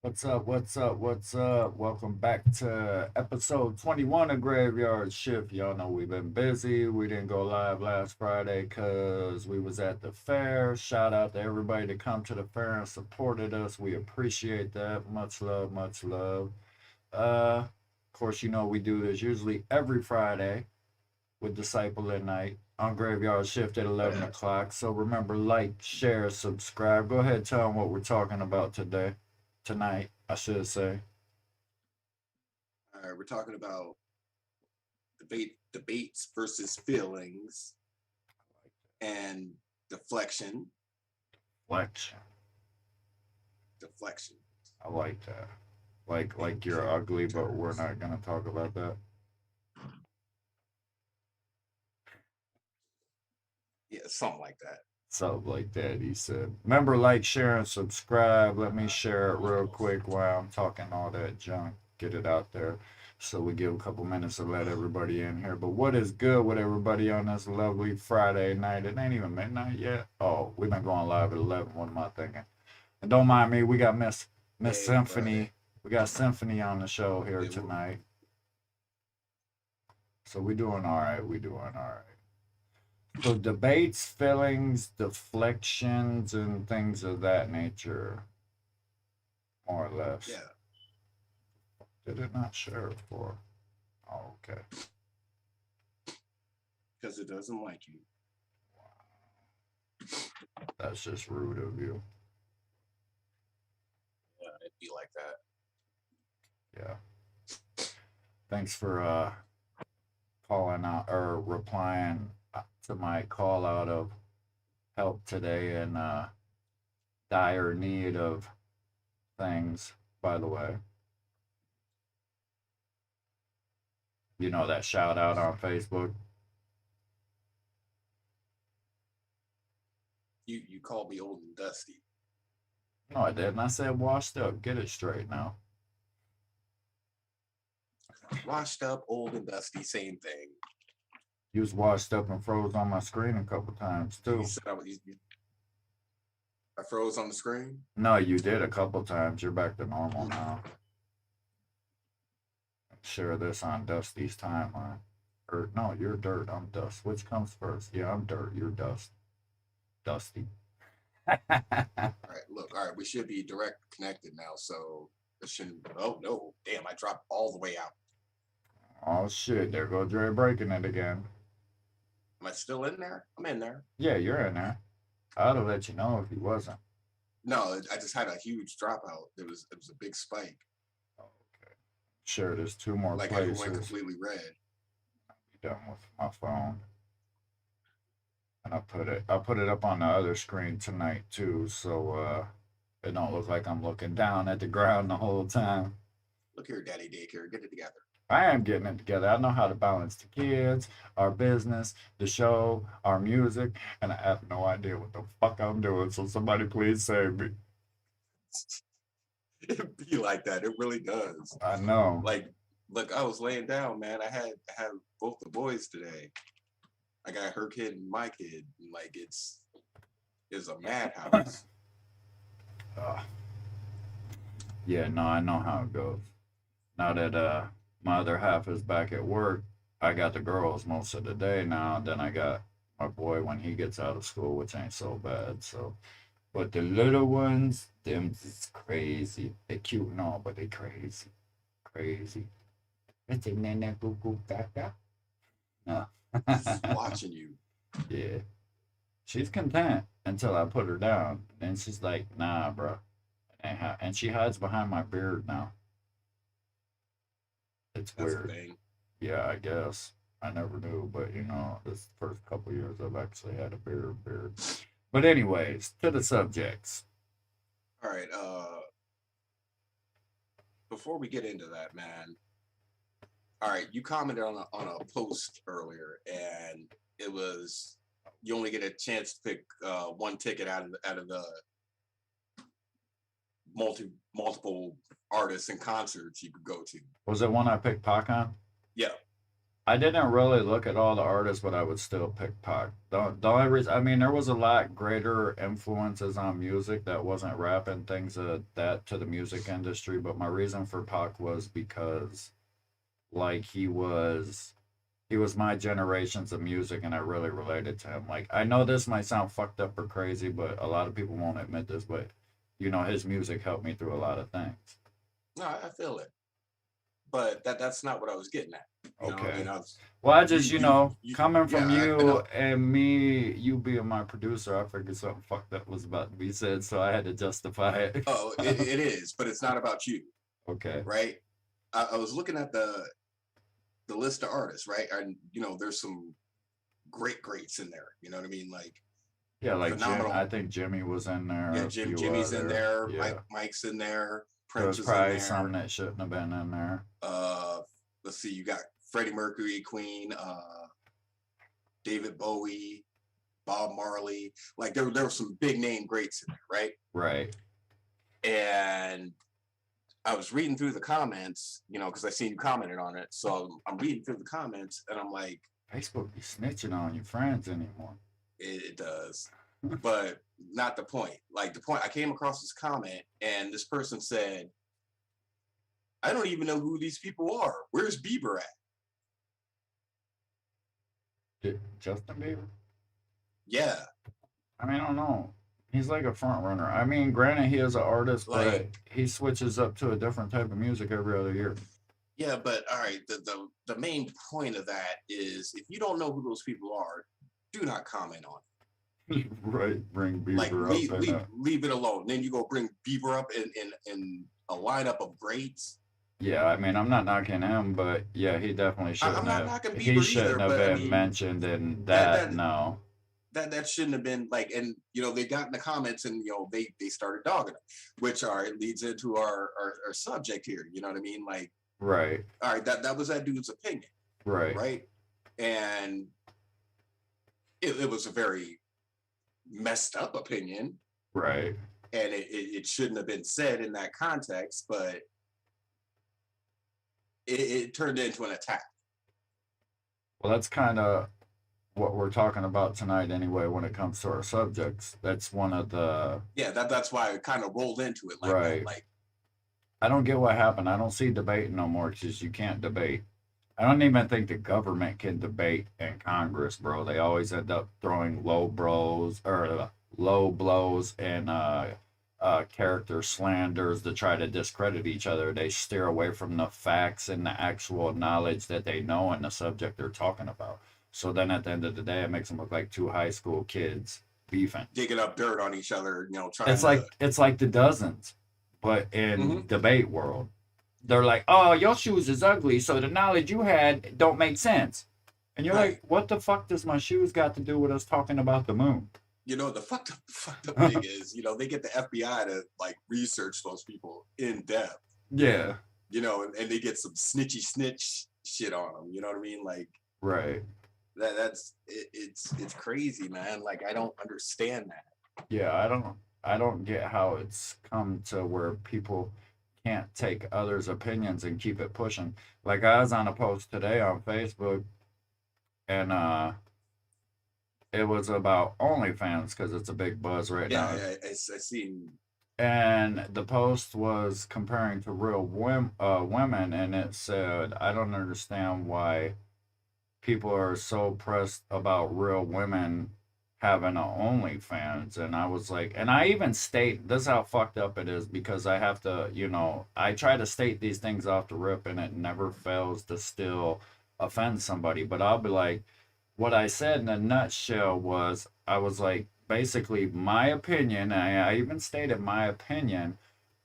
What's up? What's up? What's up? Welcome back to episode 21 of Graveyard Shift. Y'all know we've been busy. We didn't go live last Friday because we was at the fair. Shout out to everybody that come to the fair and supported us. We appreciate that. Much love, much love. Of course, you know we do this usually every Friday with Desyple Nite on Graveyard Shift at 11 o'clock. So remember, like, share, subscribe. Go ahead, tell them what we're talking about today. Tonight, I should say. All right, we're talking about debates versus feelings and deflection. Flexion. Deflection. I like that. Like you're ugly, but we're not gonna talk about that. Yeah, something like that. Something like that, he said. Remember, like, share, and subscribe. Let me share it real quick while I'm talking all that junk. Get it out there. So we give a couple minutes to let everybody in here. But what is good with everybody on this lovely Friday night? It ain't even midnight yet. Oh, we've been going live at 11. What am I thinking? And don't mind me. We got Miss Symphony. We got Symphony on the show here tonight. So we doing all right. We doing all right. So debates, feelings, deflections, and things of that nature, more or less. Yeah. Did it not share it for? Oh, okay. Because it doesn't like you. That's just rude of you. Yeah, it'd be like that. Yeah. Thanks for calling out or replying to my call out of help today and dire need of things, by the way. You know that shout out on Facebook. You called me old and dusty. No, I didn't. I said washed up. Get it straight now. Washed up, old and dusty, same thing. You was washed up and froze on my screen a couple times too. You said I froze on the screen? No, you did a couple times. You're back to normal now. Share this on Dusty's timeline. Or no, you're dirt. I'm dust. Which comes first? Yeah, I'm dirt. You're dust. Dusty. All right, look. All right, we should be direct connected now, so it shouldn't. Oh no, damn! I dropped all the way out. Oh shit! There goes Dre breaking it again. Am I still in there? I'm in there. Yeah, you're in there. I'd have let you know if he wasn't. No, I just had a huge dropout. It was a big spike. Okay. Sure, there's two more like places. I went completely red. I'll be done with my phone. And I put it up on the other screen tonight too, so it don't look like I'm looking down at the ground the whole time. Look here, Daddy Daycare, get it together. I am getting it together. I know how to balance the kids, our business, the show, our music, and I have no idea what the fuck I'm doing. So somebody please save me. It be like that. It really does. I know. Like, look, I was laying down, man. I had both the boys today. I got her kid and my kid. Like it's a madhouse. Yeah, no, I know how it goes. Now that my other half is back at work, I got the girls most of the day now. Then I got my boy when he gets out of school, which ain't so bad. So, but the little ones, them is crazy. They cute and all, but they crazy, crazy. It's a nana goo goo gaga. No. Just watching you. Yeah. She's content until I put her down. Then she's like, nah, bro. And she hides behind my beard now. It's That's weird. a thing. Yeah, I guess. I never knew, but you know, this first couple years I've actually had a beard. But anyways, to the subjects. All right, before we get into that, man. All right, you commented on a post earlier, and it was you only get a chance to pick one ticket out of the multiple artists and concerts you could go to. Was it one I picked Pac on? Yeah. I didn't really look at all the artists, but I would still pick Pac. The only reason, I mean, there was a lot greater influences on music that wasn't rap and things of that to the music industry, but my reason for Pac was because, like, he was my generations of music, and I really related to him. Like, I know this might sound fucked up or crazy, but a lot of people won't admit this, but his music helped me through a lot of things. No, I feel it, but that's not what I was getting at. You know, I Okay. mean, I was Well, I just, coming from yeah, I you know. and me, you being my producer, I figured something fucked up was about to be said, so I had to justify it. Oh, it is, but it's not about you, Okay. right? I was looking at the list of artists, right? And there's some greats in there. You know what I mean? Like Yeah, like Jim, I phenomenal. think Jimmy was in Yeah, there, a few Jimmy's in other. there. Yeah. Mike's in there. There Prince was is in probably some there. that shouldn't have been in there. Uh, let's see, you got Freddie Mercury, Queen, David Bowie, Bob Marley. Like there were some big name greats in there, right? Right. And I was reading through the comments, because I seen you commented on it. So I'm reading through the comments, and I'm like, Facebook be snitching on your friends anymore. it does, but not the point. Like the point, I came across this comment, and this person said, "I don't even know who these people are. Where's Bieber at?" Justin Bieber? Yeah, I mean, I don't know. He's like a front runner. I mean, granted, he is an artist, but like he switches up to a different type of music every other year. yeah, but all right. The main point of that is if you don't know who those people are, do not comment on it. Right, bring Like Bieber up leave and leave leave it alone. Then you go bring Bieber up in a lineup of greats. yeah, I mean, I'm not knocking him, but yeah, he definitely I'm shouldn't not have. knocking He Bieber shouldn't either, have but I been mean mentioned in that that. No. that shouldn't have been like. And they got in the comments, and they started dogging him, which leads into our subject here. You know what I mean? Like, Right. all right, that was that dude's opinion, Right. right? And it was a very messed up opinion, Right. and it shouldn't have been said in that context, but it turned into an attack. Well, that's kind of what we're talking about tonight, anyway. When it comes to our subjects, that's one of the Yeah, that's why I kind of rolled into it like that. right. Like, I don't get what happened. I don't see debating no more because you can't debate. I don't even think the government can debate in Congress, bro. They always end up throwing low blows and character slanders to try to discredit each other. They steer away from the facts and the actual knowledge that they know in the subject they're talking about. So then at the end of the day, it makes them look like two high school kids beefing. digging up dirt on each other, It's trying to. like it's like the dozens, but in Mhm. debate world, they're like, "Oh, your shoes is ugly, so the knowledge you had don't make sense." And you're like, Right. "What the fuck does my shoes got to do with us talking about the moon?" The fucked up thing is, they get the FBI to like research those people in depth, Yeah, and they get some snitchy snitch shit on them. You know what I mean? Like right. that's it's crazy, man. Like I don't understand that. Yeah, I don't get how it's come to where people can't take others' opinions and keep it pushing. Like I was on a post today on Facebook, and it was about OnlyFans because it's a big buzz right Yeah, now. I seen. And the post was comparing to real women, and it said, "I don't understand why people are so pressed about real women having a OnlyFans." And I was like, and I even state this is how fucked up it is because I have to, I try to state these things off the rip, and it never fails to still offend somebody. But I'll be like, what I said in a nutshell was, I was like, basically my opinion. I even stated my opinion.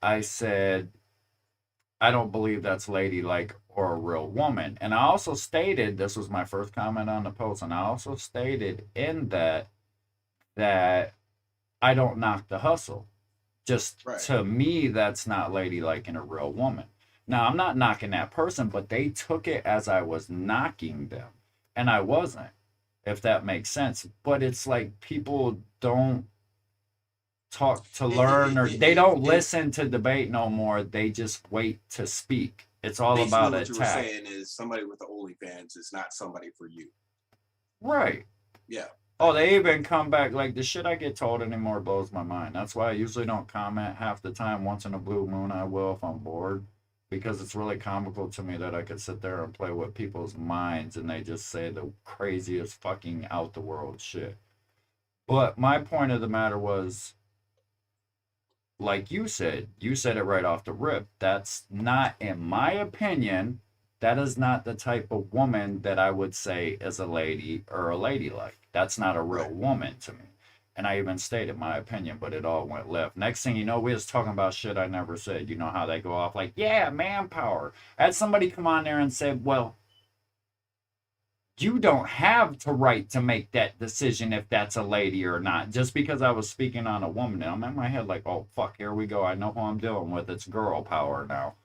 I said I don't believe that's ladylike or a real woman. And I also stated, this was my first comment on the post, and I also stated in that I don't knock the hustle. Just Right. to me, that's not ladylike in a real woman. Now, I'm not knocking that person, but they took it as I was knocking them. And I wasn't, if that makes sense. But it's like people don't talk to It, learn, it, or it, they it, don't it, listen to debate no more. They just wait to speak. It's all Basically, about what you were attack. saying is somebody with the OnlyFans is not somebody for you. Right. Yeah, I Oh, get they it. even come back like the shit I get told anymore blows my mind. That's why I usually don't comment half the time. Once in a blue moon, I will if I'm bored, because it's really comical to me that I could sit there and play with people's minds and they just say the craziest fucking out the world shit. But my point of the matter was, like you said it right off the rip. That's not, in my opinion, that is not the type of woman that I would say is a lady or a ladylike. That's not a real Right. woman to me. And I even stated my opinion, but it all went left. Next thing you know, we was talking about shit I never said. You know how they go off like, yeah, manpower. I had somebody come on there and said, well, you don't have the right to make that decision if that's a lady or not. Just because I was speaking on a woman, and I'm in my head like, oh fuck, here we go. I know who I'm dealing with. It's girl power now.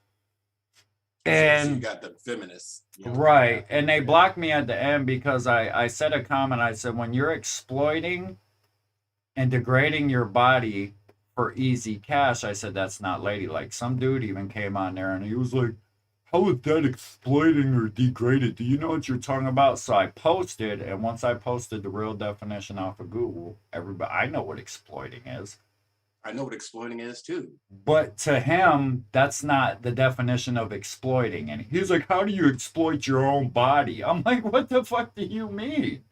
So you And got the feminists, coming right, after and you. they Yeah. blocked me at the end because I said a comment. I said when you're exploiting and degrading your body for easy cash, I said that's not ladylike. Some dude even came on there and he was like, how is that exploiting or degraded? Do you know what you're talking about? So I posted, and once I posted the real definition off of Google, everybody, I know what exploiting is. I know what exploiting is too. But to him, that's not the definition of exploiting. And he's like, how do you exploit your own body? I'm like, what the fuck do you mean?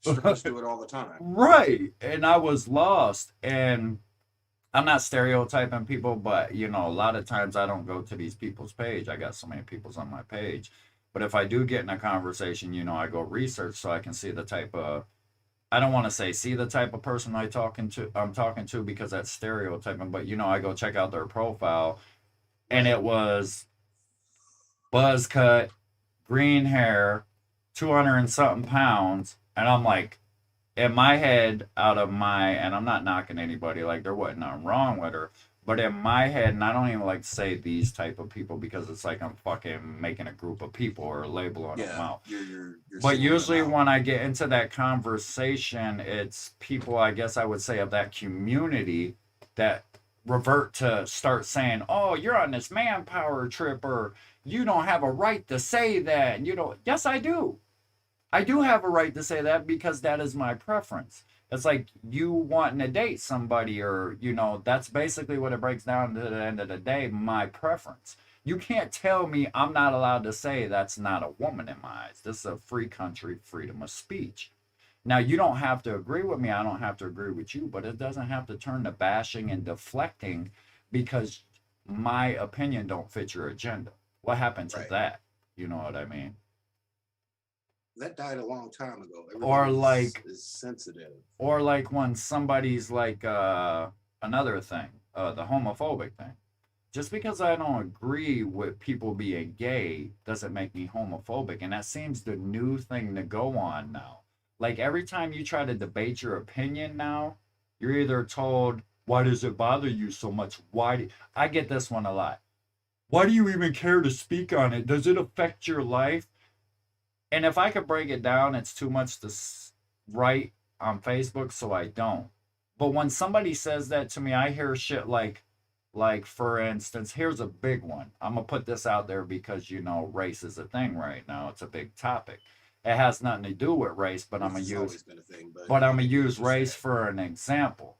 Strippers do it all the time. Right. And I was lost. And I'm not stereotyping people, but a lot of times I don't go to these people's page. I got so many people's on my page. But if I do get in a conversation, I go research so I can see the type of, I don't want to say see the type of person I'm talking to because that's stereotyping, but I go check out their profile and Right. it was buzz cut, green hair, 200 and something pounds, and I'm like, in my head, and I'm not knocking anybody, like there wasn't nothing wrong with her, but in my head, and I don't even like to say these type of people because it's like I'm fucking making a group of people or labeling them Yeah. out. You're But singling them usually out. when I get into that conversation, it's people, I guess I would say, of that community that revert to start saying, oh, you're on this manpower trip, or you don't have a right to say that. And yes, I do. I do have a right to say that because that is my preference. It's like you wanting to date somebody, or, that's basically what it breaks down to the end of the day, my preference. You can't tell me I'm not allowed to say that's not a woman in my eyes. This is a free country, freedom of speech. Now, you don't have to agree with me. I don't have to agree with you, but it doesn't have to turn to bashing and deflecting because my opinion don't fit your agenda. What happened to Right. that? You know what I mean? That died a long time ago. Or Everybody like is sensitive. or like when somebody's like another thing, the homophobic thing. Just because I don't agree with people being gay doesn't make me homophobic, and that seems the new thing to go on now. Like every time you try to debate your opinion now, you're either told, why does it bother you so much? I get this one a lot. Why do you even care to speak on it? Does it affect your life? And if I could break it down, it's too much to write on Facebook, so I don't. But when somebody says that to me, I hear shit like for instance, here's a big one. I'm gonna put this out there because race is a thing right now. It's a big topic. It has nothing to do with race, but I'm Which gonna has use always been a thing, but but I'm gonna I get what use you're race saying. for an example.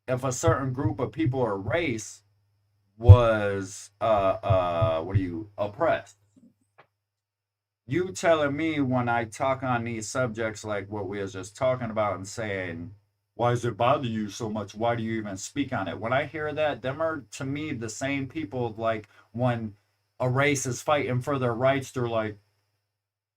If a certain group of people or race was what are you oppressed, you telling me when I talk on these subjects like what we was just talking about and saying, why does it bother you so much? Why do you even speak on it? When I hear that, them are to me the same people like when a race is fighting for their rights, they're like,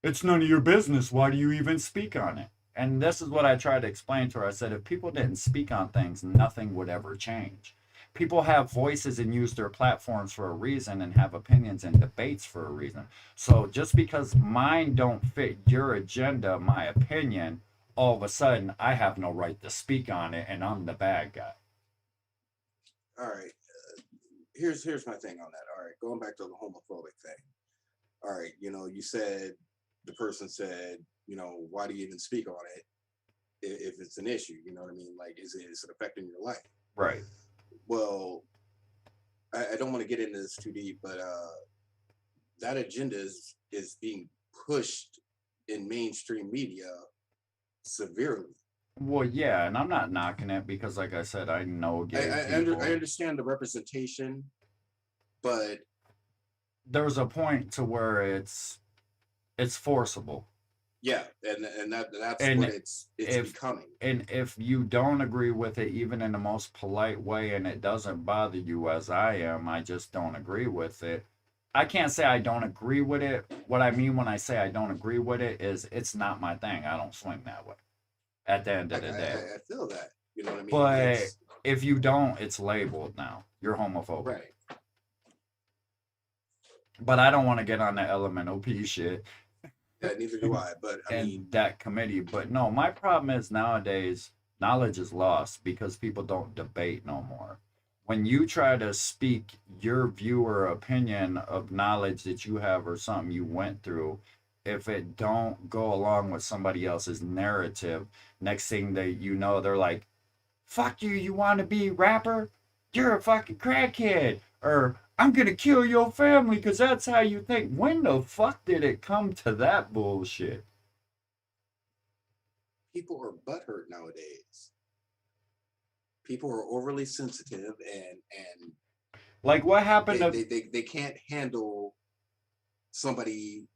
it's none of your business. Why do you even speak on it? And this is what I tried to explain to her. I said, if people didn't speak on things, nothing would ever change. People have voices and use their platforms for a reason and have opinions and debates for a reason. So just because mine don't fit your agenda, my opinion, all of a sudden I have no right to speak on it and I'm the bad guy. All right. Here's my thing on that. All right, going back to the homophobic thing. All right, you said the person said, why do you even speak on it if it's an issue? You know what I mean? Like, is it affecting your life? Right. Well, I don't want to get into this too deep, but that agenda is being pushed in mainstream media severely. Well, yeah, and I'm not knocking it because, like I said, I know I, gay I, people. I understand the representation, but There's a point to where it's forcible. yeah, and that's what And it's if becoming. and if you don't agree with it, even in the most polite way, and it doesn't bother you as I am, I just don't agree with it. I can't say I don't agree with it. What I mean when I say I don't agree with it is it's not my thing. I don't swing that way at the end I, of the day. I feel that. You know what I mean? But It's if you don't, it's labeled now. You're homophobic. right. But I don't want to get on the elemental P shit Yeah, neither do I. But I and mean, that committee. But no, my problem is nowadays knowledge is lost because people don't debate no more. When you try to speak your view or opinion of knowledge that you have or something you went through, if it don't go along with somebody else's narrative, next thing that you know, they're like, fuck you, you want to be rapper? You're a fucking crackhead. Or I'm going to kill your family because that's how you think. When the fuck did it come to that bullshit? people are butthurt nowadays. People are overly sensitive and Like, what happened to. they can't handle somebody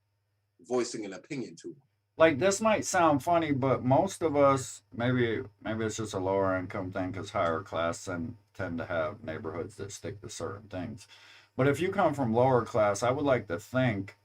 voicing an opinion to them. Like, this might sound funny, but most of us, maybe it's just a lower income thing because higher class and tend to have neighborhoods that stick to certain things. But if you come from lower class, I would like to think,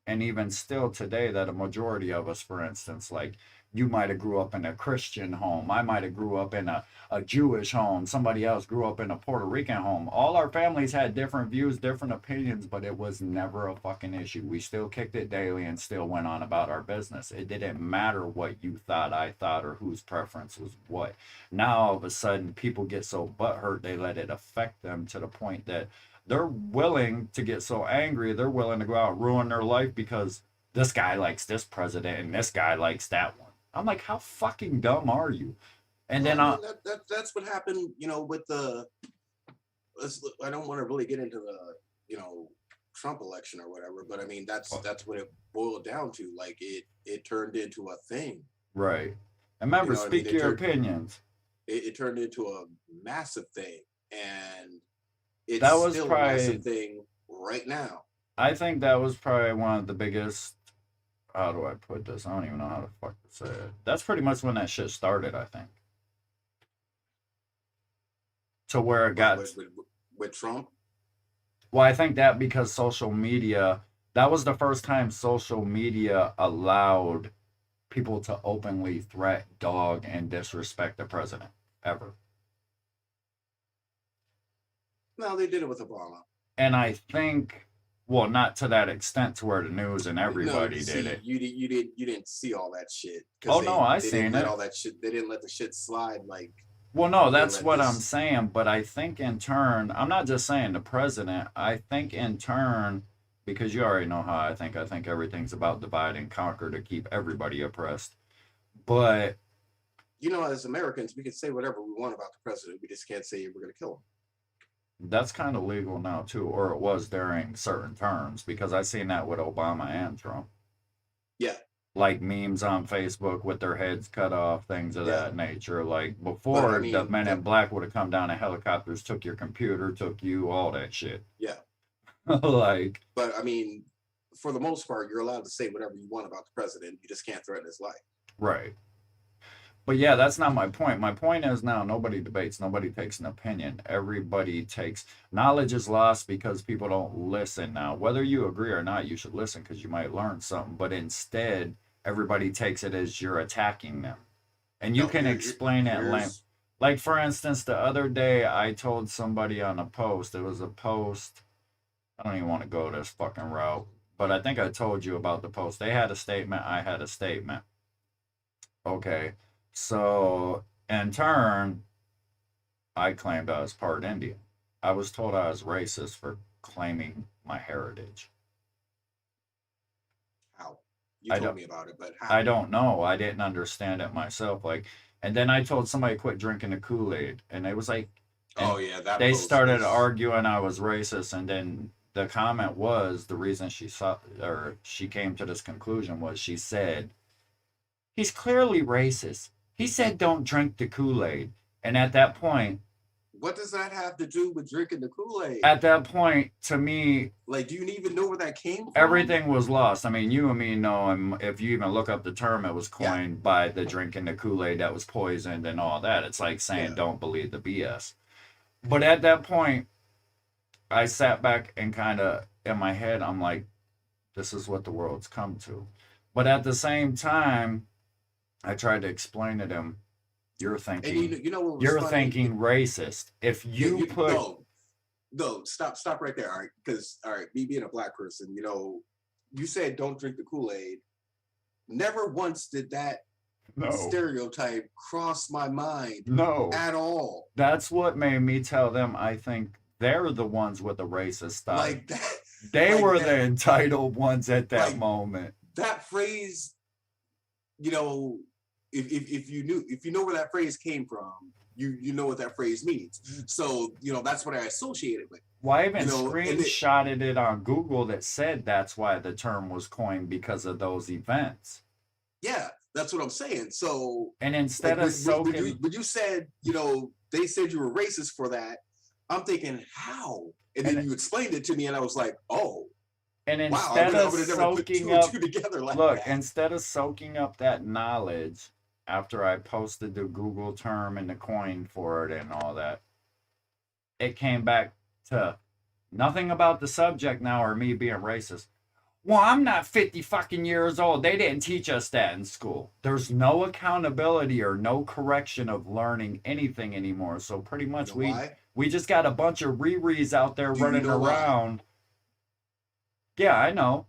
and even still today, that a majority of us, for instance, like you might have grew up in a Christian home, I might have grew up in a Jewish home, somebody else grew up in a Puerto Rican home. All our families had different views, different opinions, but it was never a fucking issue. We still kicked it daily and still went on about our business. It didn't matter what you thought, I thought, or whose preference was what. Now all of a sudden people get so butthurt they let it affect them to the point that they're willing to get so angry, they're willing to go out and ruin their life because this guy likes this president and this guy likes that one. I'm like, how fucking dumb are you? And Well, then I mean that's what happened, you know, with the. I don't want to really get into the, you know, Trump election or whatever, but I mean that's what it boiled down to. Like it turned into a thing. right. And remember, You know what I mean? speak your opinions. It turned into a massive thing, and That it's was still a probably, massive thing right now. I think that was probably one of the biggest. How do I put this? I don't even know how to fuck to say it. That's pretty much when that shit started, I think. To where it What got. with Trump? Well, I think that because social media, that was the first time social media allowed people to openly threat, dog, and disrespect the president ever. No, they did it with Obama. And I think, well, not to that extent to where the news and No, everybody did see, it. you didn't see all that shit Oh because no, I they didn't seen let it. all that shit. They didn't let the shit slide like Well, no, they that's let what I'm this. saying. But I think in turn, I'm not just saying the president. I think in turn, because you already know how I think. I think everything's about divide and conquer to keep everybody oppressed. But You know, as Americans, we can say whatever we want about the president. We just can't say we're going to kill him. that's kind of legal now too, or it was during certain terms, because I seen that with Obama and Trump. Yeah, Like memes on Facebook with their heads cut off, things of yeah. that nature. Like But I before, the mean, men in black would have come down in helicopters, took your computer, took you, all that shit. yeah. Like, But I mean, for the most part, you're allowed to say whatever you want about the president. You just can't threaten his life. right. But yeah, that's not my point. My point is now nobody debates, nobody takes an opinion. Everybody takes knowledge is lost because people don't listen now. Whether you agree or not, you should listen because you might learn something. But instead, everybody takes it as you're attacking them. And you No, can explain it here's like for instance, the other day I told somebody on a post, it was a post, I don't even want to go this fucking route, but I think I told you about the post. They had a statement, I had a statement. Okay. So in turn, I claimed I was part Indian. I was told I was racist for claiming my heritage. how you I told don't me about it, but I how? don't know. I didn't understand it myself. Like, and then I told somebody quit drinking the Kool-Aid, and it was like, Oh and yeah, that they post started was arguing I was racist, and then the comment was the reason she saw or she came to this conclusion was she said he's clearly racist. He said don't drink the Kool-Aid. And at that point, what does that have to do with drinking the Kool-Aid? At that point, to me, like, do you even know where that came from? Everything was lost. I mean, you and me know, and if you even look up the term, it was coined by the drinking the Kool-Aid that was poisoned and all that. It's like saying don't believe the BS. But at that point, I sat back and kind of, in my head, I'm like, this is what the world's come to. But at the same time, I tried to explain to them, you're thinking, and you know what was you're funny? Thinking racist. If you put... No, stop right there, all right? Because, all right, me being a black person, you know, you said don't drink the Kool-Aid. Never once did that stereotype cross my mind at all. That's what made me tell them I think they're the ones with the racist style. Like that. They were the entitled ones at that moment. That phrase, you know, if you know where that phrase came from, you know what that phrase means. So, you know, that's what I associate it with. Well, I even screenshotted it on Google that said that's why the term was coined, because of those events. Yeah, that's what I'm saying. So, and instead of soaking... When you said, you know, they said you were racist for that, I'm thinking, how? And then you explained it to me and I was like, oh. And instead of soaking up... Look, instead of soaking up that knowledge... After I posted the Google term and the coin for it and all that, it came back to nothing about the subject now or me being racist. Well, I'm not 50 fucking years old. They didn't teach us that in school. There's no accountability or no correction of learning anything anymore. So pretty much we just got a bunch of Riris out there running around. Yeah, I know.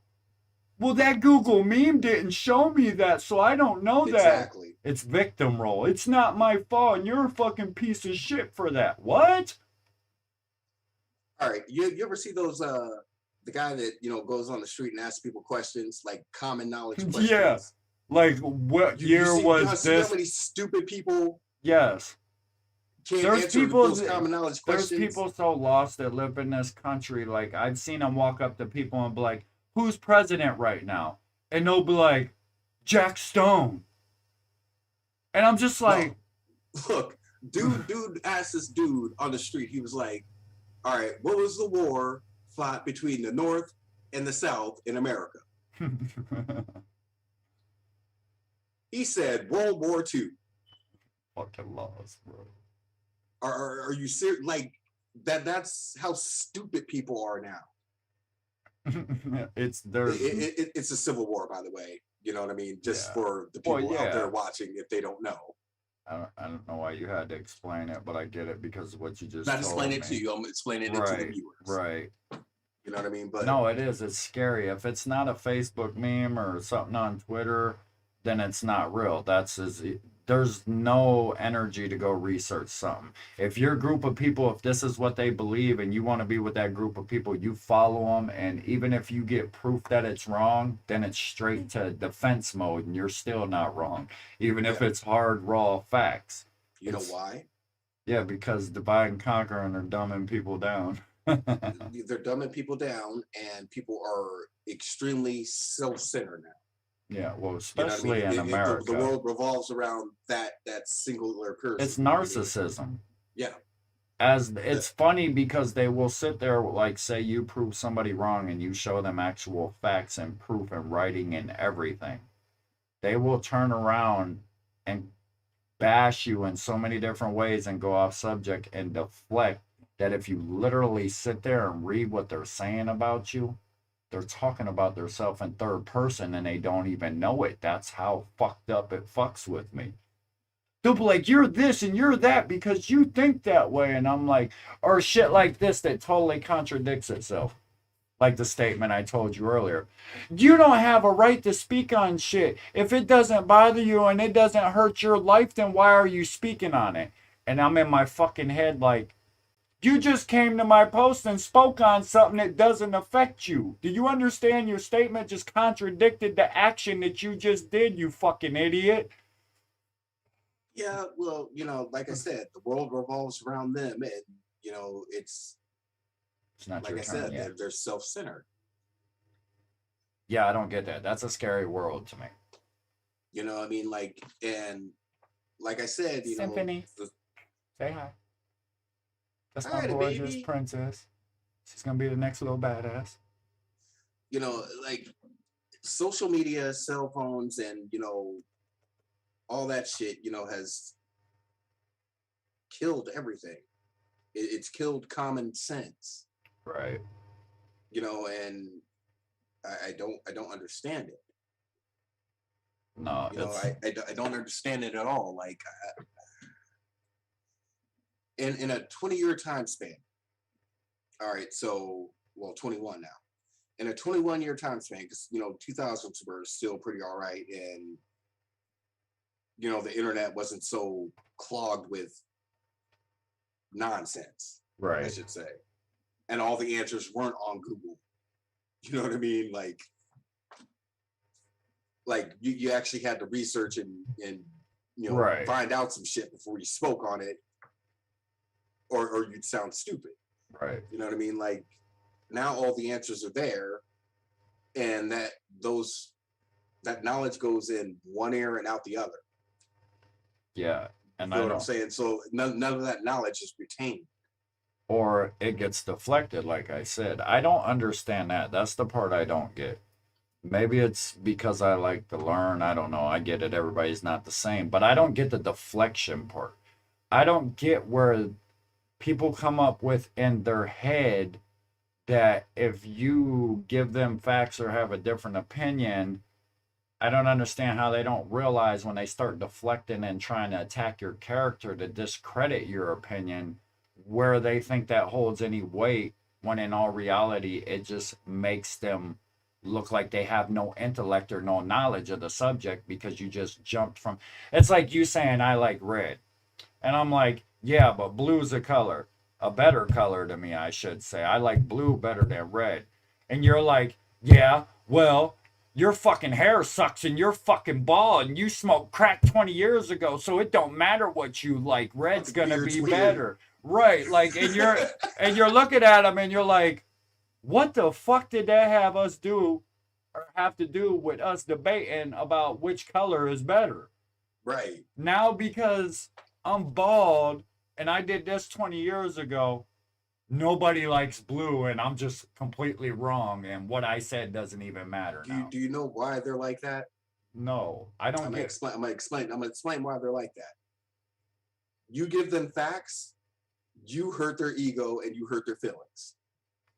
Well, that Google meme didn't show me that, so I don't know that. Exactly. It's victim role. It's not my fault, and you're a fucking piece of shit for that. What? All right. You ever see those, the guy that, you know, goes on the street and asks people questions, like common knowledge questions? Yeah. Like, what year was this? How many stupid people... Yes. There's people, those common knowledge questions. There's people so lost that live in this country. Like, I've seen them walk up to people and be like, who's president right now? And they'll be like, Jack Stone. And I'm just like... No. Look, dude asked this dude on the street, he was like, all right, what was the war fought between the North and the South in America? He said World War II. Fucking lost, bro. Are you serious? Like, that's how stupid people are now. It's a civil war, by the way. You know what I mean? Just for the people out there watching, if they don't know. I don't know why you had to explain it, but I get it because of what you just not explaining it to you. I'm explaining it to the viewers. Right. You know what I mean? But no, it is. It's scary. If it's not a Facebook meme or something on Twitter, then it's not real. There's no energy to go research something. If your group of people, if this is what they believe and you want to be with that group of people, you follow them. And even if you get proof that it's wrong, then it's straight to defense mode and you're still not wrong. Even if it's hard, raw facts. You know why? Yeah, because divide and conquer and they're dumbing people down. They're dumbing people down and people are extremely self-centered now. Yeah, well, especially in America. The world revolves around that singular person. It's narcissism. Yeah. It's funny because they will sit there, like, say you prove somebody wrong and you show them actual facts and proof and writing and everything. They will turn around and bash you in so many different ways and go off subject and deflect that if you literally sit there and read what they're saying about you, they're talking about themselves in third person and they don't even know it. That's how fucked up it fucks with me. They'll be like, you're this and you're that because you think that way. And I'm like, or shit like this that totally contradicts itself. Like the statement I told you earlier. You don't have a right to speak on shit. If it doesn't bother you and it doesn't hurt your life, then why are you speaking on it? And I'm in my fucking head like, you just came to my post and spoke on something that doesn't affect you. Do you understand your statement just contradicted the action that you just did, you fucking idiot? Yeah, well, you know, like I said, the world revolves around them. And, you know, it's It's not Like your I turn said, yet. they're self-centered. Yeah, I don't get that. That's a scary world to me. You know what I mean? Like, and like I said, you Symphony, know, say hi. That's my hi, the gorgeous baby. princess. She's gonna be the next little badass. You know, like social media, cell phones, and you know, all that shit, you know, has killed everything. It's killed common sense. Right. You know, and I don't understand it. No, You know, it's I don't understand it at all. Like in a 20-year time span. All right, so well, 21 now. In a 21-year time span, because you know, 2000s were still pretty all right, and you know, the internet wasn't so clogged with nonsense, I right. should say, and all the answers weren't on Google. You know what I mean? Like you actually had to research and you know, Right. find out some shit before you spoke on it, or you'd sound stupid. Right. You know what I mean? Like now all the answers are there, and that knowledge goes in one ear and out the other. Yeah. And You know I what I'm don't, saying? So none of that knowledge is retained. or it gets deflected, like I said. I don't understand that. That's the part I don't get. Maybe it's because I like to learn. I don't know. I get it. Everybody's not the same. But I don't get the deflection part. I don't get where people come up with in their head that if you give them facts or have a different opinion, I don't understand how they don't realize when they start deflecting and trying to attack your character to discredit your opinion, where they think that holds any weight, when in all reality, it just makes them look like they have no intellect or no knowledge of the subject because you just jumped from. It's like you saying, I like red. And I'm like, yeah, but blue's a color, a better color to me, I should say. I like blue better than red. And you're like, yeah, well, your fucking hair sucks and you're fucking bald and you smoked crack 20 years ago, so it don't matter what you like. Red's gonna be better. Right. Like, and you're looking at them and you're like, what the fuck did that have us do or have to do with us debating about which color is better? Right. Now because I'm bald and I did this 20 years ago, nobody likes blue and I'm just completely wrong and what I said doesn't even matter now. Do you know why they're like that? No, I don't get. I'm gonna explain why they're like that. You give them facts, you hurt their ego and you hurt their feelings.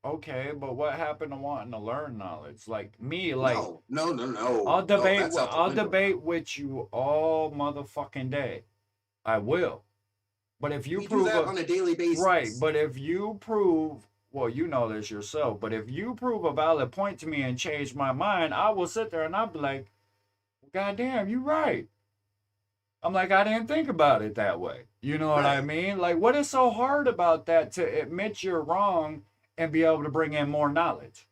Okay, but what happened to wanting to learn knowledge? Like me, like no. I'll debate. No, I'll debate with you all motherfucking day. I will. But if you we prove do that on a daily basis, right, but if you prove, well, you know this yourself, but if you prove a valid point to me and change my mind, I will sit there and I'll be like, God damn, you right. I'm like, I didn't think about it that way. You know what I mean? Like, what is so hard about that to admit you're wrong and be able to bring in more knowledge?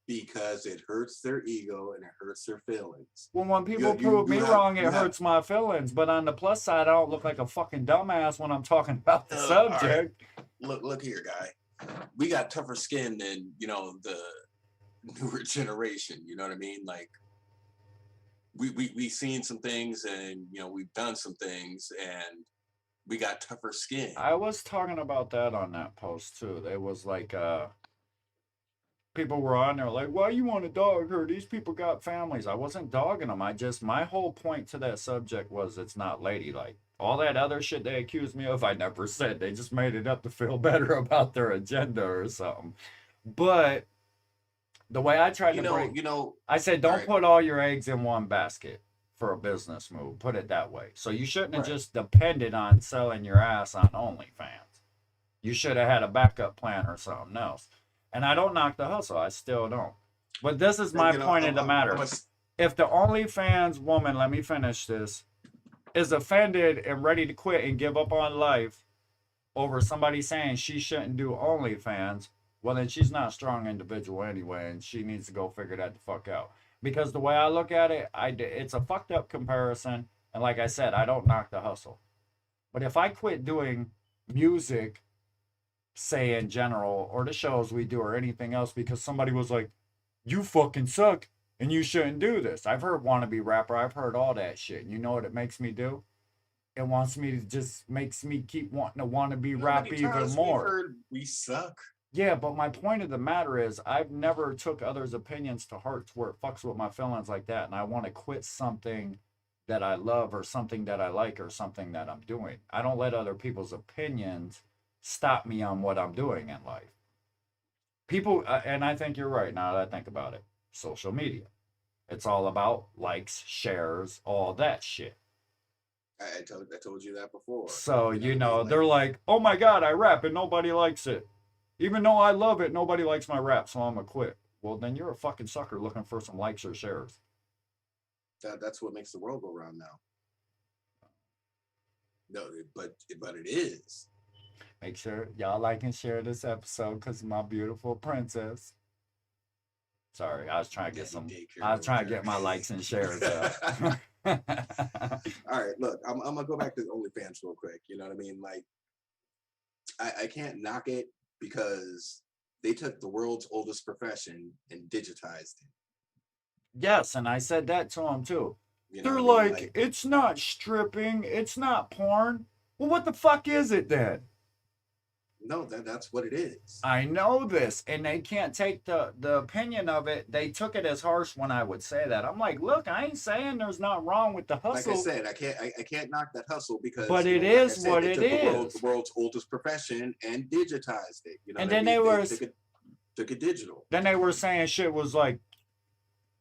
Because it hurts their ego and it hurts their feelings. Well, when people prove me wrong, it hurts my feelings. But on the plus side, I don't look like a fucking dumbass when I'm talking about the subject. Right. Look here, guy. We got tougher skin than, you know, the newer generation. You know what I mean? Like, we seen some things and, you know, we've done some things and we got tougher skin. I was talking about that on that post too. It was like, people were on there like, why you want to dog her? These people got families. I wasn't dogging them. My whole point to that subject was it's not ladylike. All that other shit they accused me of, I never said. They just made it up to feel better about their agenda or something. But the way I tried to break, I said, don't put all your eggs in one basket for a business move. Put it that way. So you shouldn't have just depended on selling your ass on OnlyFans. You should have had a backup plan or something else. And I don't knock the hustle. I still don't. But this is my point of the matter. If the OnlyFans woman, let me finish this, is offended and ready to quit and give up on life over somebody saying she shouldn't do OnlyFans, well, then she's not a strong individual anyway, and she needs to go figure that the fuck out. Because the way I look at it, it's a fucked up comparison. And like I said, I don't knock the hustle. But if I quit doing music say in general, or the shows we do, or anything else, because somebody was like, "You fucking suck, and you shouldn't do this." I've heard wannabe rapper. I've heard all that shit. You know what it makes me do? It wants me to just makes me keep wanting to wannabe How rap many even times we've more. heard we suck? Yeah, but my point of the matter is I've never took others' opinions to heart to where it fucks with my feelings like that, and I want to quit something that I love or something that I like or something that I'm doing. I don't let other people's opinions stop me on what I'm doing in life. People, and I think you're right now that I think about it. Social media. It's all about likes, shares, all that shit. I told you that before. So, You know what I mean? they're like, oh my God, I rap and nobody likes it. Even though I love it, nobody likes my rap, so I'm gonna quit. Well, then you're a fucking sucker looking for some likes or shares. That's what makes the world go round now. No, but it is. Make sure y'all like and share this episode because my beautiful princess. Sorry, I was trying to get some. I was trying to get my likes and shares up. All right, look, I'm gonna go back to OnlyFans real quick. You know what I mean? Like, I can't knock it because they took the world's oldest profession and digitized it. Yes, and I said that to them too. You know They're what I mean? like, it's not stripping, it's not porn. Well, what the fuck is it then? No, that's what it is. I know this, and they can't take the opinion of it. They took it as harsh when I would say that. I'm like, look, I ain't saying there's not wrong with the hustle. Like I said, I can't knock that hustle because, but it like is said, what they it took is. The world's oldest profession and digitized it. You know, and then they were took it digital. Then they were saying shit was like,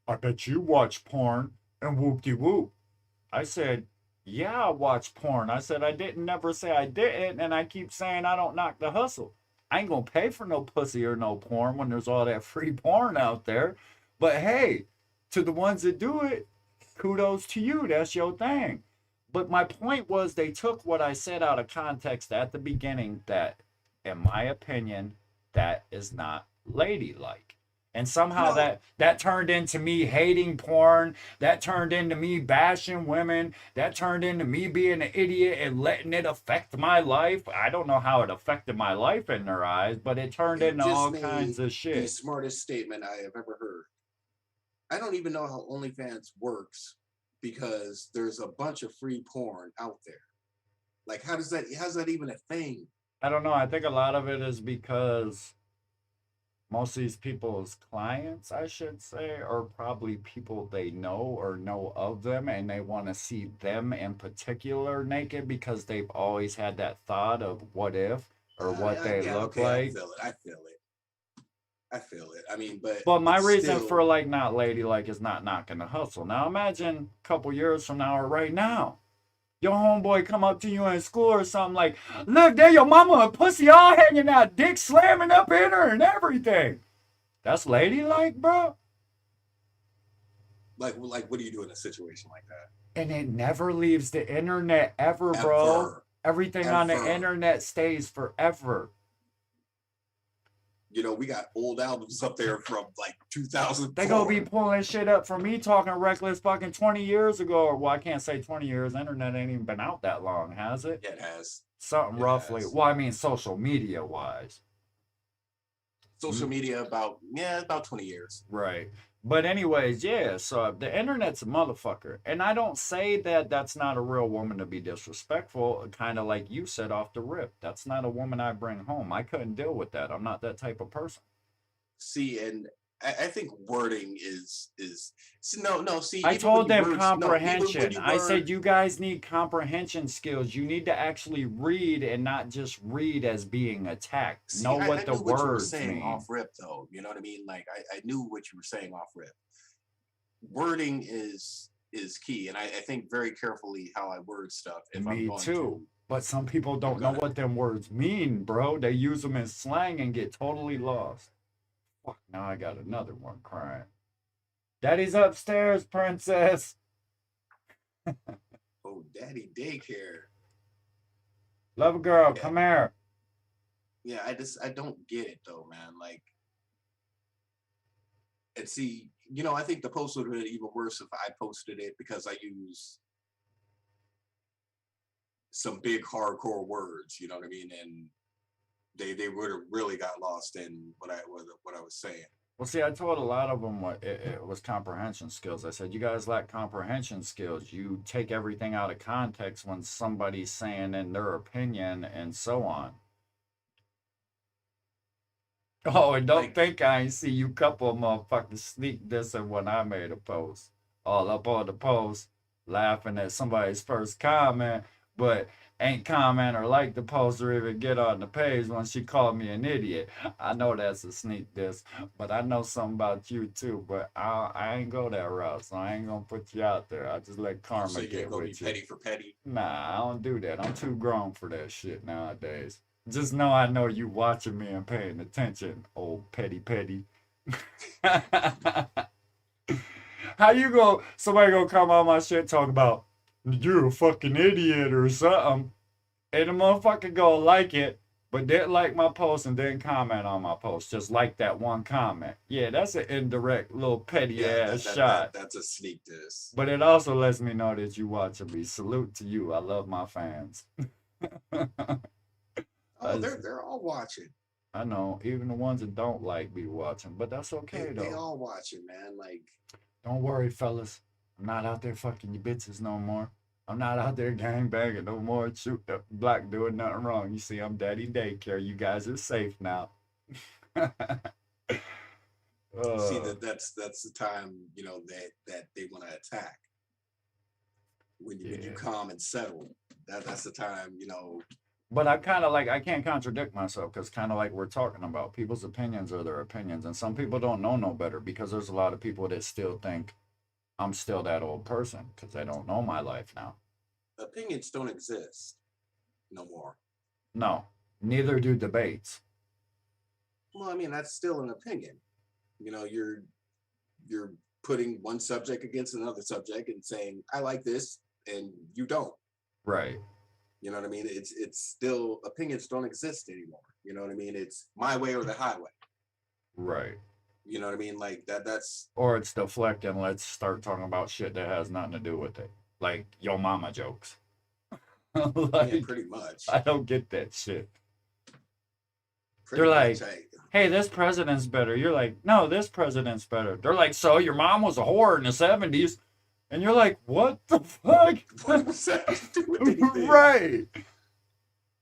I bet you watch porn and whoop de whoop. I said, yeah, I watch porn. I said I didn't never say I didn't, and I keep saying I don't knock the hustle. I ain't gonna pay for no pussy or no porn when there's all that free porn out there. But hey, to the ones that do it, kudos to you. That's your thing. But my point was they took what I said out of context at the beginning that, in my opinion, that is not ladylike. And somehow that turned into me hating porn. That turned into me bashing women. That turned into me being an idiot and letting it affect my life. I don't know how it affected my life in their eyes, but it turned into all kinds of shit. The smartest statement I have ever heard. I don't even know how OnlyFans works because there's a bunch of free porn out there. Like, how's that even a thing? I don't know. I think a lot of it is because most of these people's clients, I should say, are probably people they know or know of them, and they want to see them in particular naked because they've always had that thought of what if or what they look like. I feel it. I mean, but my reason for like not ladylike is not knocking the hustle. Now imagine a couple years from now or right now, your homeboy come up to you in school or something like, look, there your mama and pussy all hanging out, dick slamming up in her and everything. That's ladylike, bro. Like, what do you do in a situation like that? And it never leaves the internet ever, bro. Everything on the internet stays forever. You know, we got old albums up there from like 2000. They gonna be pulling shit up from me talking reckless fucking 20 years ago. Well, I can't say 20 years. Internet ain't even been out that long, has it? Yeah, it has. Something roughly. Well, I mean, social media wise. Social media about 20 years. Right. But anyways, yeah, so the internet's a motherfucker. And I don't say that that's not a real woman to be disrespectful, kind of like you said off the rip. That's not a woman I bring home. I couldn't deal with that. I'm not that type of person. See, and I think wording is see, I told them comprehension. I said you guys need comprehension skills. You need to actually read and not just read as being attacked. See, know what the words mean. Off rip though, you know what I mean? Like I knew what you were saying off rip. Wording is key, and I think very carefully how I word stuff. Me too. But some people don't know what them words mean, bro. They use them in slang and get totally lost. Fuck, now I got another one crying. Daddy's upstairs, princess. Oh, daddy daycare. Love a girl, come here. Yeah, I don't get it though, man. Like, and see, you know, I think the post would have been even worse if I posted it because I use some big hardcore words, you know what I mean? And they would have really got lost in what I was saying. Well, see, I told a lot of them what it was comprehension skills. I said, you guys lack comprehension skills. You take everything out of context when somebody's saying in their opinion and so on. Oh, and don't Like, think I ain't see you couple of motherfuckers sneak dissing when I made a post. All up on the post, laughing at somebody's first comment, but ain't comment or like the post or even get on the page when she called me an idiot. I know that's a sneak diss, but I know something about you too. But I ain't go that route, so I ain't gonna put you out there. I just let so karma you ain't get gonna be with you. petty for petty. Nah, I don't do that. I'm too grown for that shit nowadays. Just know I know you watching me and paying attention, old petty petty. How you go? Somebody gonna come on my shit talk about you're a fucking idiot or something, and the motherfucker go like it, but didn't like my post and didn't comment on my post. Just like that one comment. Yeah, that's an indirect little petty Yeah, ass shot. that's a sneak diss. But it also lets me know that you watching me. Salute to you. I love my fans. Oh, they're all watching. I know, even the ones that don't like me watching, but that's okay They though. all watching, man. Like, Don't worry, fellas. I'm not out there fucking your bitches no more. I'm not out there gang banging no more. Shoot the black doing nothing wrong. You see, I'm daddy daycare. You guys are safe now. see uh, that's the time, you know, that they want to attack. When you yeah. calm and settle, that's the time, you know. But I kind of like, I can't contradict myself because kind of like we're talking about, people's opinions are their opinions. And some people don't know no better because there's a lot of people that still think I'm still that old person because they don't know my life now. Opinions don't exist no more. No, neither do debates. Well, I mean, that's still an opinion. You know, you're putting one subject against another subject and saying, I like this and you don't. Right. You know what I mean? It's still, opinions don't exist anymore. You know what I mean? It's my way or the highway. Right. You know what I mean? Like that's Or it's deflecting. Let's start talking about shit that has nothing to do with it. Like yo mama jokes. yeah, Like, pretty much. I don't get that shit. Pretty They're much. like, hey, this president's better. You're like, no, this president's better. They're like, so your mom was a whore in the 70s. And you're like, what the fuck? What does that have to do with anything? Right.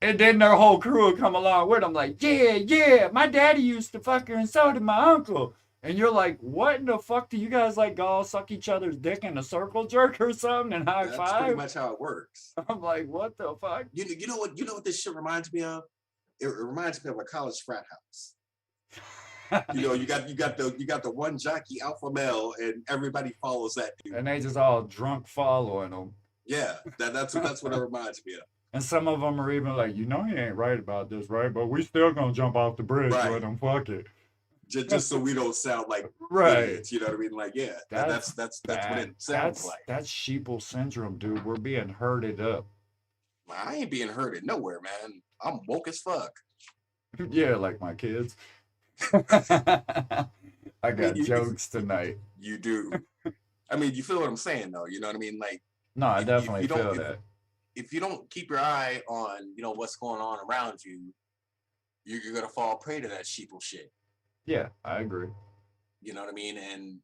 And then their whole crew would come along with them, like, yeah, yeah, my daddy used to fuck her and so did my uncle. And you're like, what in the fuck do you guys like all suck each other's dick in a circle jerk or something and high That's pretty five? much how it works. I'm like, what the fuck? You know what this shit reminds me of? It reminds me of a college frat house. You know, you got the one jockey alpha male, and everybody follows that dude. And they just all drunk following them. Yeah, that's what it reminds me of. And some of them are even like, you know, he ain't right about this, right? But we still gonna jump off the bridge with him. Fuck it. Just so we don't sound like right. idiots, you know what I mean? Like, yeah, that's what it sounds like. That's Sheeple syndrome, dude. We're being herded up. I ain't being herded nowhere, man. I'm woke as fuck. Yeah, like my kids. I got jokes tonight. You do. I mean, you feel what I'm saying, though. You know what I mean? Like, no, I definitely feel that. If you don't keep your eye on, you know, what's going on around you, you're gonna fall prey to that sheeple shit. Yeah, I agree. You know what I mean? And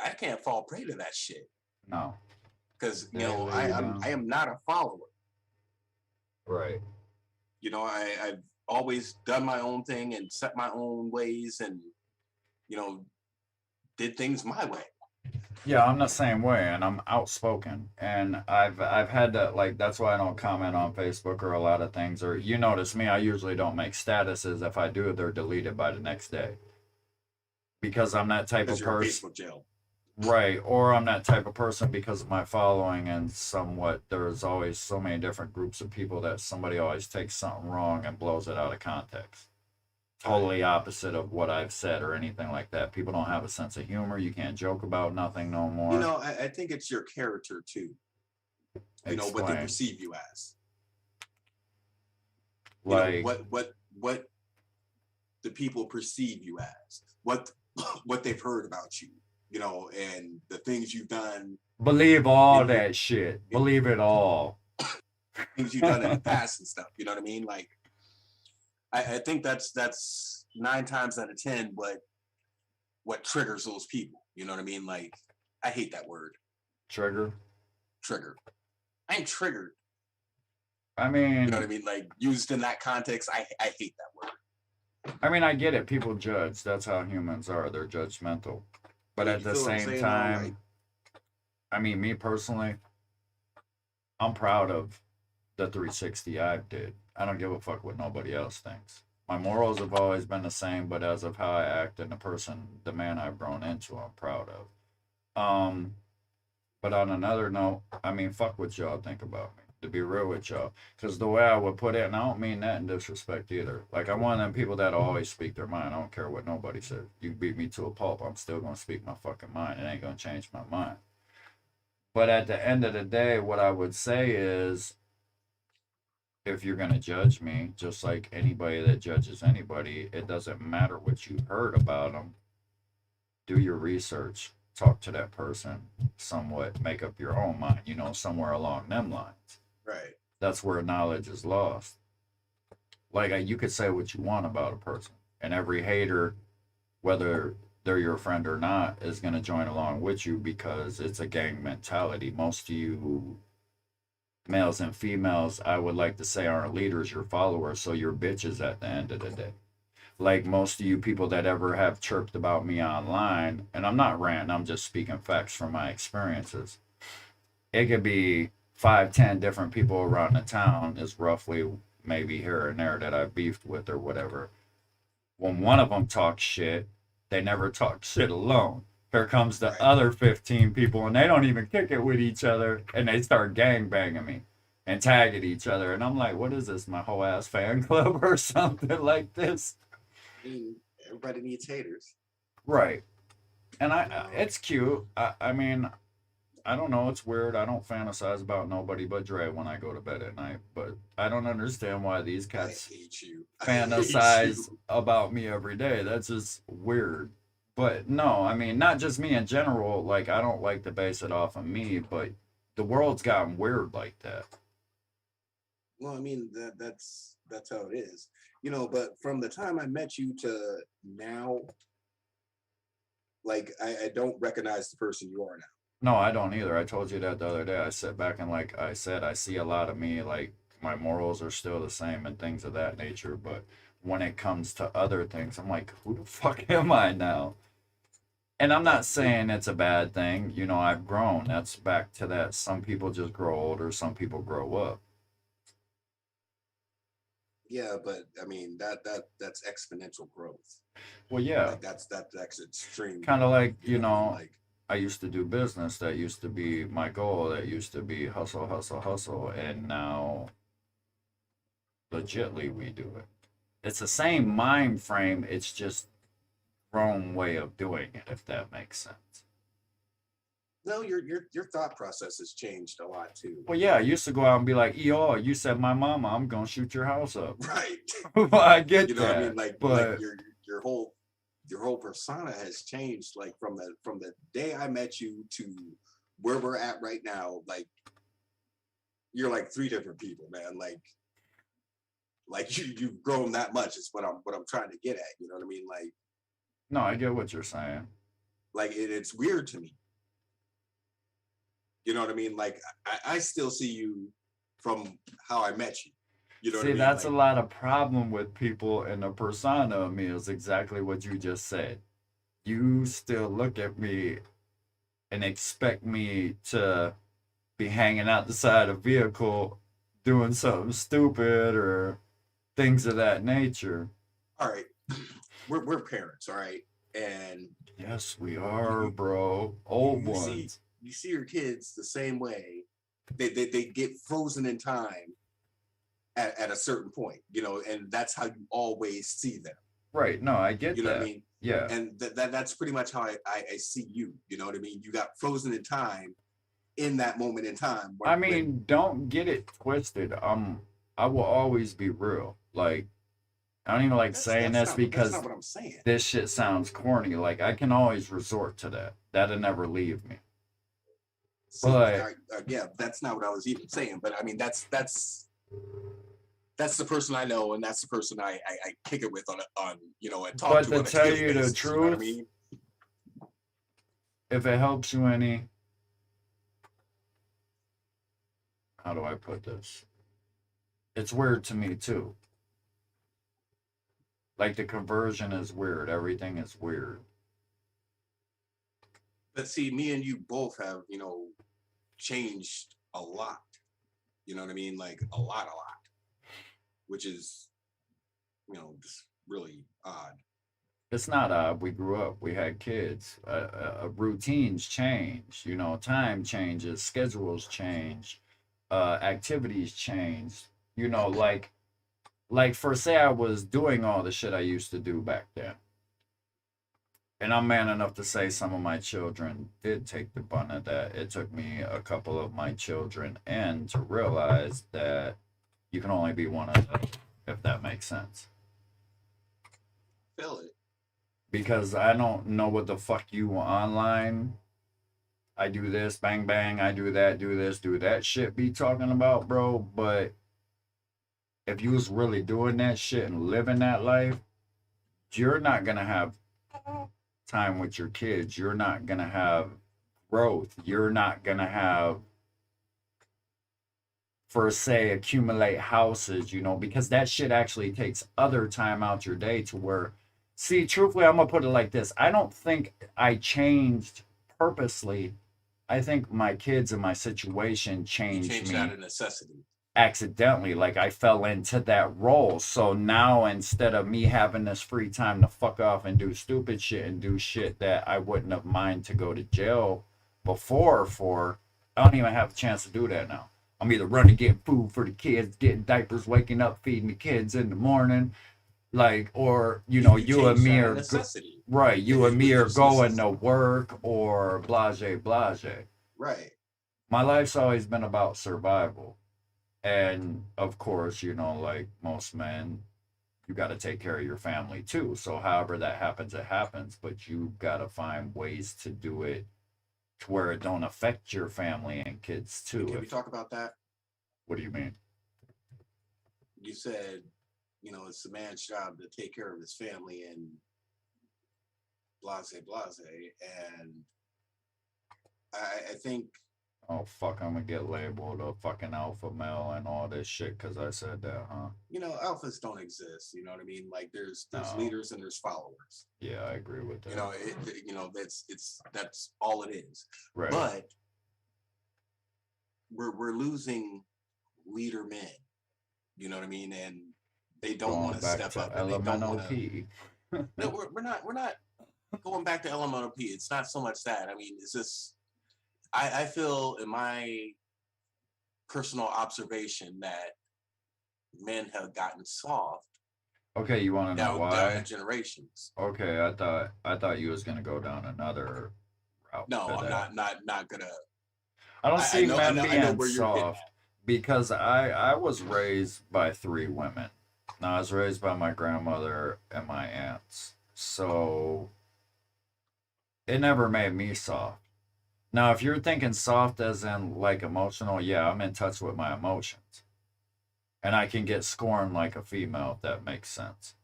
I can't fall prey to that shit. No. Because, you know, I am not a follower. Right. You know, I've always done my own thing and set my own ways and, you know, did things my way. Yeah, I'm the same way, and I'm outspoken, and I've had to, like, that's why I don't comment on Facebook or a lot of things. Or you notice me, I usually don't make statuses. If I do, they're deleted by the next day because I'm that type of person. Facebook jail. Right, or I'm that type of person because of my following and somewhat. There's always so many different groups of people that somebody always takes something wrong and blows it out of context. Totally opposite of what I've said or anything like that. People don't have a sense of humor. You can't joke about nothing no more. You know, I think it's your character too. You know, what they perceive you as. Like, you know, what the people perceive you as. What they've heard about you. You know, and the things you've done. Believe all that shit. Believe it all. Things you've done in the past and stuff. You know what I mean? Like, I think that's 9 times out of 10 what triggers those people. You know what I mean? Like, I hate that word, Trigger. trigger. I'm triggered. I You know what I mean, mean? Like, used in that context, I hate that word. I get it. People judge. That's how humans are. They're judgmental. But at You the feel what I'm same saying though? Like, time, me personally, I'm proud of the 360 I did. I don't give a fuck what nobody else thinks. My morals have always been the same, but as of how I act and the man I've grown into, I'm proud of. But on another note, fuck what y'all think about me. To be real with y'all, because the way I would put it, and I don't mean that in disrespect either. Like, I'm one of them people that always speak their mind. I don't care what nobody says. You beat me to a pulp, I'm still gonna speak my fucking mind. It ain't gonna change my mind. But at the end of the day, what I would say is, if you're gonna judge me, just like anybody that judges anybody, it doesn't matter what you heard about them. Do your research, talk to that person, somewhat make up your own mind. Somewhere along them lines. right. That's where knowledge is lost. Like, you could say what you want about a person, and every hater, whether they're your friend or not, is going to join along with you because it's a gang mentality. Most of you males and females, I would like to say, aren't leaders, you're followers, so you're bitches at the end of the day. Like, most of you people that ever have chirped about me online, and I'm not ranting, I'm just speaking facts from my experiences. It could be 5, 10 different people around the town, is roughly maybe here and there that I beefed with or whatever. When one of them talks shit, they never talk shit alone. Here comes the Right. other 15 people, and they don't even kick it with each other, and they start gang banging me and tagging each other. And I'm like, what is this, my whole ass fan club or something like this? I mean, everybody needs haters. Right. And You know. it's cute. I don't know. It's weird. I don't fantasize about nobody but Dre when I go to bed at night. But I don't understand why these I cats hate you. I hate fantasize you. about me every day. That's just weird. But no, not just me in general. Like, I don't like to base it off of me, but the world's gotten weird like that. Well, I mean that's how it is. But from the time I met you to now, like I don't recognize the person you are now. No, I don't either. I told you that the other day. I sit back and, like I said, I see a lot of me. Like, my morals are still the same and things of that nature. But when it comes to other things, I'm like, who the fuck am I now? And I'm Like not saying it's a bad thing. I've grown. That's back to that. Some people just grow older, some people grow up. yeah, but I mean that's exponential growth. Well, yeah, Like that's extreme kind of growth. like, You know what I mean? Like I used to do business. That used to be my goal. That used to be hustle, hustle, hustle. And now, legitly, we do it. It's the same mind frame. It's just wrong way of doing it, if that makes sense. no, your thought process has changed a lot too. Well, yeah, I used to go out and be like, "Yo, you said my mama, I'm gonna shoot your house up." Right. I get You know what I mean? that, Like but your whole persona has changed, like from the day I met you to where we're at right now. Like you're like three different people, man. Like you've grown that much is what I'm trying to get at. You know what I mean? no, I get what you're saying. Like it's weird to me. You know what I mean? Like I still see you from how I met you. You know what I See, mean? that's a Like lot of problem with people, and the persona of me is exactly what you just said. You still look at me and expect me to be hanging out the side of a vehicle doing something stupid or things of that nature. all right, we're parents, all right, and Yes, we you are, you bro. you, Old you see ones. you see your kids the same way. They get frozen in time at a certain point, and that's how you always see them. Right. No, I get You know what I that. mean? Yeah. And that's pretty much how I see you. You know what I mean? You got frozen in time in that moment in time when Don't get it twisted. I will always be real. Like, I don't even like that's saying that's this not that's not because what I'm saying. this shit sounds corny. Like, I can always resort to that. That'll never leave me. See, But yeah, that's not what I was even saying. But I mean, that's that's the person I know, and that's the person I kick it with on you know, and talk But to to on a tell daily you the basis. You know what I truth, mean? if it helps you any, how do I put this? It's weird to me too. Like the conversion is weird. Everything is weird. But see, me and you both have, you know, changed a lot. You know what I mean? Like a lot, which is, you know, just really odd. It's not odd. We grew up. We had kids. Routines change. You know, time changes. Schedules change. Activities change. You know, like for say I was doing all the shit I used to do back then. And I'm man enough to say some of my children did take the brunt of that. It took me a couple of my children and to realize that you can only be one of them, if that makes sense. Feel it. Because I don't know what the fuck you online. I do this, bang bang, I do that, do this, do that shit be talking about, bro. But if you was really doing that shit and living that life, you're not gonna have time with your kids. You're not gonna have growth. You're not gonna have, for say, accumulate houses, you know, because that shit actually takes other time out your day to where, see, truthfully, I'm gonna put it like this. I don't think I changed purposely. I think my kids and my situation You changed changed me out of necessity. accidentally. Like I fell into that role. So now instead of me having this free time to fuck off and do stupid shit and do shit that I wouldn't have mind to go to jail before for, I don't even have a chance to do that now. I'm either running, getting food for the kids, getting diapers, waking up, feeding the kids in the morning, like, or you know, you and changed me out of are necessity. right. You It and me was are just going to necessity. work or blase blase. Right. My life's always been about survival. And of course, you know, like most men, you got to take care of your family too. So, however that happens, it happens. But you got to find ways to do it to where it don't affect your family and kids too. Can we talk about that? What do you mean? You said, you know, it's the man's job to take care of his family and blase blase. And I think, Oh fuck! I'm gonna get labeled a fucking alpha male and all this shit because I said that, huh? you know, alphas don't exist. You know what I mean? Like there's No. leaders and there's followers. Yeah, I agree with that. You know, you know, that's all it is. Right. But we're losing leader men. You know what I mean? And they don't want to step up. And they don't want to. No, we're not going back to elemental P. It's not so much that. I mean, it's just I feel in my personal observation that men have gotten soft. Okay, you want to know why? Down the generations. Okay, I thought you was gonna go down another route. No, I'm not gonna. I don't see men being where soft because I was raised by 3 women. Now I was raised by my grandmother and my aunts, so it never made me soft. Now, if you're thinking soft as in like emotional, yeah, I'm in touch with my emotions, and I can get scorned like a female if that makes sense.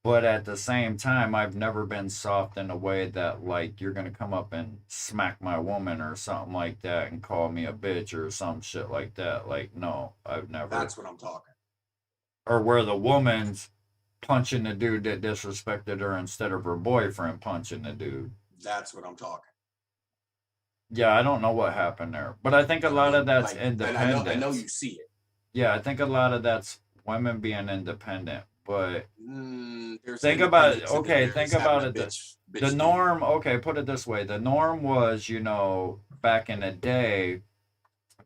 But at the same time, I've never been soft in a way that like you're gonna come up and smack my woman or something like that and call me a bitch or some shit like that. Like, no, I've never. That's what I'm talking. Or where the woman's punching the dude that disrespected her instead of her boyfriend punching the dude. That's what I'm talking. Yeah, I don't know what happened there, but I think a lot of that's like, independent. I know you see it. Yeah, I think a lot of that's women being independent. But think about it. Okay, think about it. The norm. Okay, put it this way: the norm was, you know, back in the day,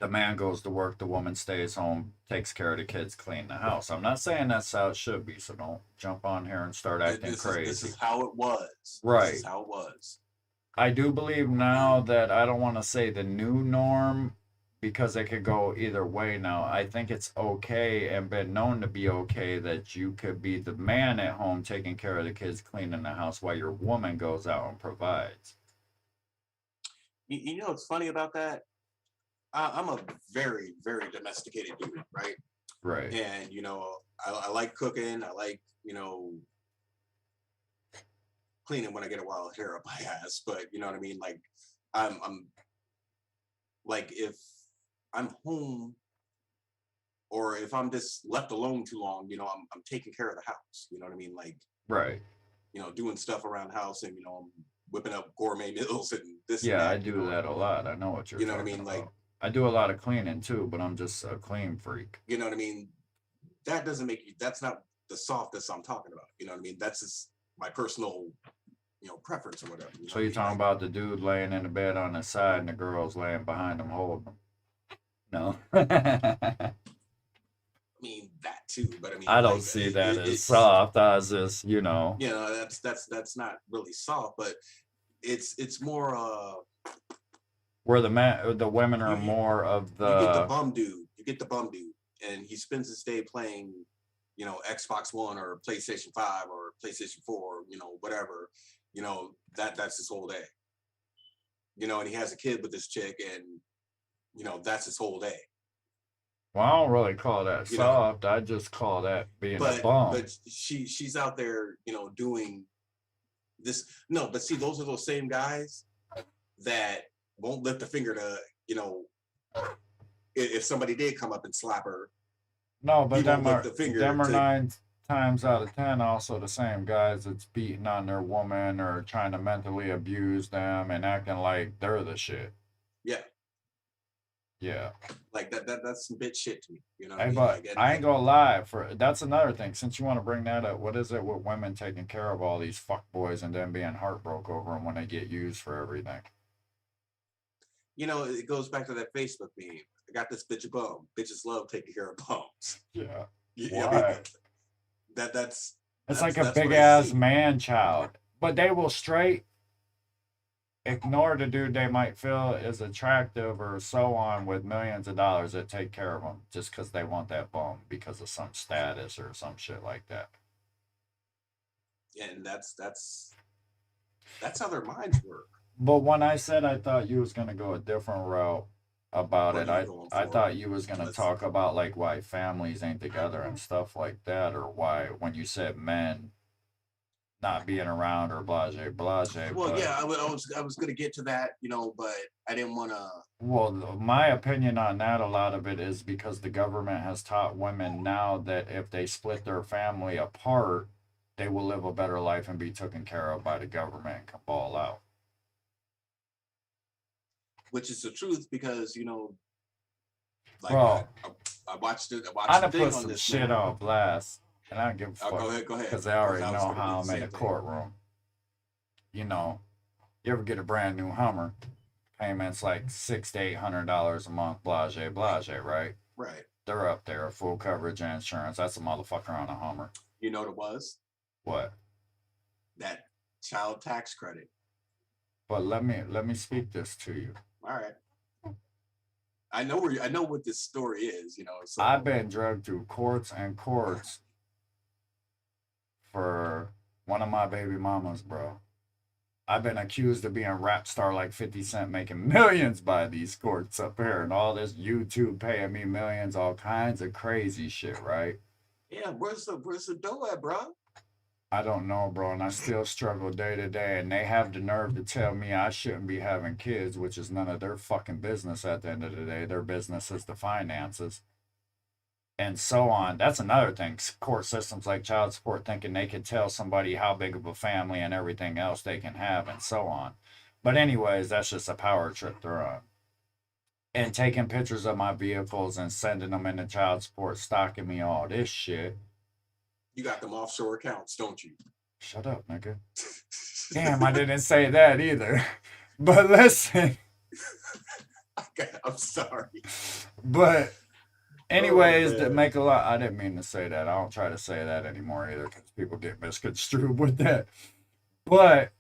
the man goes to work, the woman stays home, takes care of the kids, clean the house. I'm not saying that's how it should be, so don't jump on here and start acting crazy. This is how it was. Right. This is how it was. I do believe now that I don't want to say the new norm because it could go either way now. I think it's okay and been known to be okay that you could be the man at home taking care of the kids, cleaning the house while your woman goes out and provides. You know what's funny about that? I'm a very, very domesticated dude, right? Right. And I like cooking. I like cleaning when I get a wild hair up my ass. But you know what I mean. Like I'm like if I'm home or if I'm just left alone too long, I'm taking care of the house. You know what I mean? Like Right. doing stuff around the house and I'm whipping up gourmet meals and this and Yeah, I that. do that a lot. I know what you're You know what I talking mean? Like about. I do a lot of cleaning too, but I'm just a clean freak. you know what I mean. That doesn't make you. That's not the softest I'm talking about. You know what I mean? That's just my personal preference or whatever. So you're talking Like, about the dude laying in the bed on his side and the girl's laying behind him holding him. No. I mean that too, but I mean I don't like see that as it's soft. I was just, that's not really soft, but it's more where the women are more of you get the the. bum dude, and he spends his day playing Xbox One or PlayStation 5 or PlayStation 4, whatever, that's his whole day. And he has a kid with this chick, and that's his whole day. Well, I don't really call that soft. I just call that being a bum. But she's out there, doing this. No, but see, those are those same guys that won't lift a finger to, if somebody did come up and slap her. No, but them are 9 times out of 10 also the same guys that's beating on their woman or trying to mentally abuse them and acting like they're the shit. Yeah. Yeah. Like that's some bitch shit to me. Hey, but I ain't gonna lie, that's another thing. Since you want to bring that up, what is it with women taking care of all these fuck boys and then being heartbroken over them when they get used for everything? It goes back to that Facebook meme. I got this bitch a bum. Bitches love taking care of bums. Yeah. Why? That's like a big ass man child. But they will straight ignore the dude they might feel is attractive or so on with millions of dollars that take care of them just because they want that bum because of some status or some shit like that. And that's how their minds work. But when I said I thought you was gonna go a different route about it, I thought you was gonna talk about like why families ain't together and stuff like that, or why when you said men not being around or blase. Well, yeah, I was gonna get to that, but I didn't want to. Well, my opinion on that, a lot of it is because the government has taught women now that if they split their family apart, they will live a better life and be taken care of by the government and can ball out. Which is the truth, because like Bro, I watched it. I done put some shit on blast. And I don't give a fuck. Go ahead. Because they already know how I'm in the courtroom. You ever get a brand new Hummer? Payments like $600 to $800 a month, blase, right? Right. They're up there, full coverage and insurance. That's a motherfucker on a Hummer. You know what it was? What? That child tax credit. But let me speak this to you. All right. I know what this story is, So. I've been dragged through courts and courts for one of my baby mamas, bro. I've been accused of being a rap star like 50 Cent, making millions by these courts up here, and all this YouTube paying me millions, all kinds of crazy shit, right? Yeah, where's the dough at, bro? I don't know, bro, and I still struggle day to day, and they have the nerve to tell me I shouldn't be having kids, which is none of their fucking business at the end of the day. Their business is the finances. And so on. That's another thing. Court systems like child support thinking they can tell somebody how big of a family and everything else they can have and so on. But anyways, that's just a power trip they're on. And taking pictures of my vehicles and sending them into child support, stocking me all this shit. You got them offshore accounts, don't you? Shut up, nigga. Damn, I didn't say that either. But listen. I'm sorry. But anyways, that make a lot. I didn't mean to say that. I don't try to say that anymore either because people get misconstrued with that. But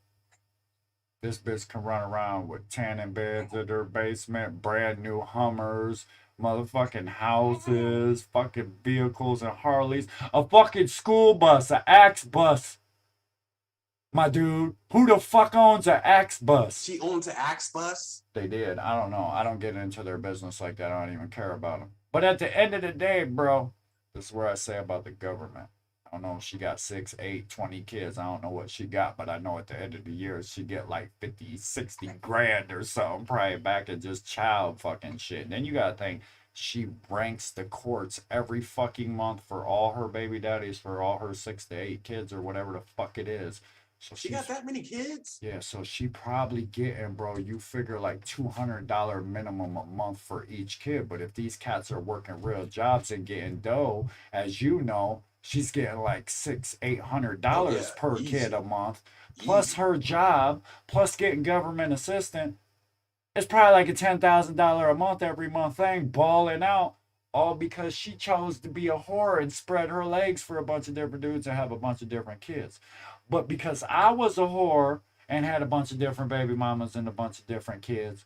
this bitch can run around with tanning beds in her basement, brand new Hummers, motherfucking houses, fucking vehicles and Harleys, a fucking school bus, an Axe bus. My dude, who the fuck owns an Axe bus? She owns an Axe bus? They did. I don't know. I don't get into their business like that. I don't even care about them. But at the end of the day, bro, This is where I say about the government. I don't know if she got 6, 8, 20 kids. I don't know what she got, but I know at the end of the year she get like 50, 60 grand or something, probably back in just child fucking shit. And then you gotta think she ranks the courts every fucking month for all her baby daddies, for all her 6 to 8 kids or whatever the fuck it is. So She got that many kids? yeah, so she probably getting, bro, you figure like $200 minimum a month for each kid. But if these cats are working real jobs and getting dough, as you know, she's getting like $800 per kid a month, plus Easy. her job, plus getting government assistant. It's probably like a $10,000 a month every month thing, balling out, all because she chose to be a whore and spread her legs for a bunch of different dudes and have a bunch of different kids. But because I was a whore and had a bunch of different baby mamas and a bunch of different kids,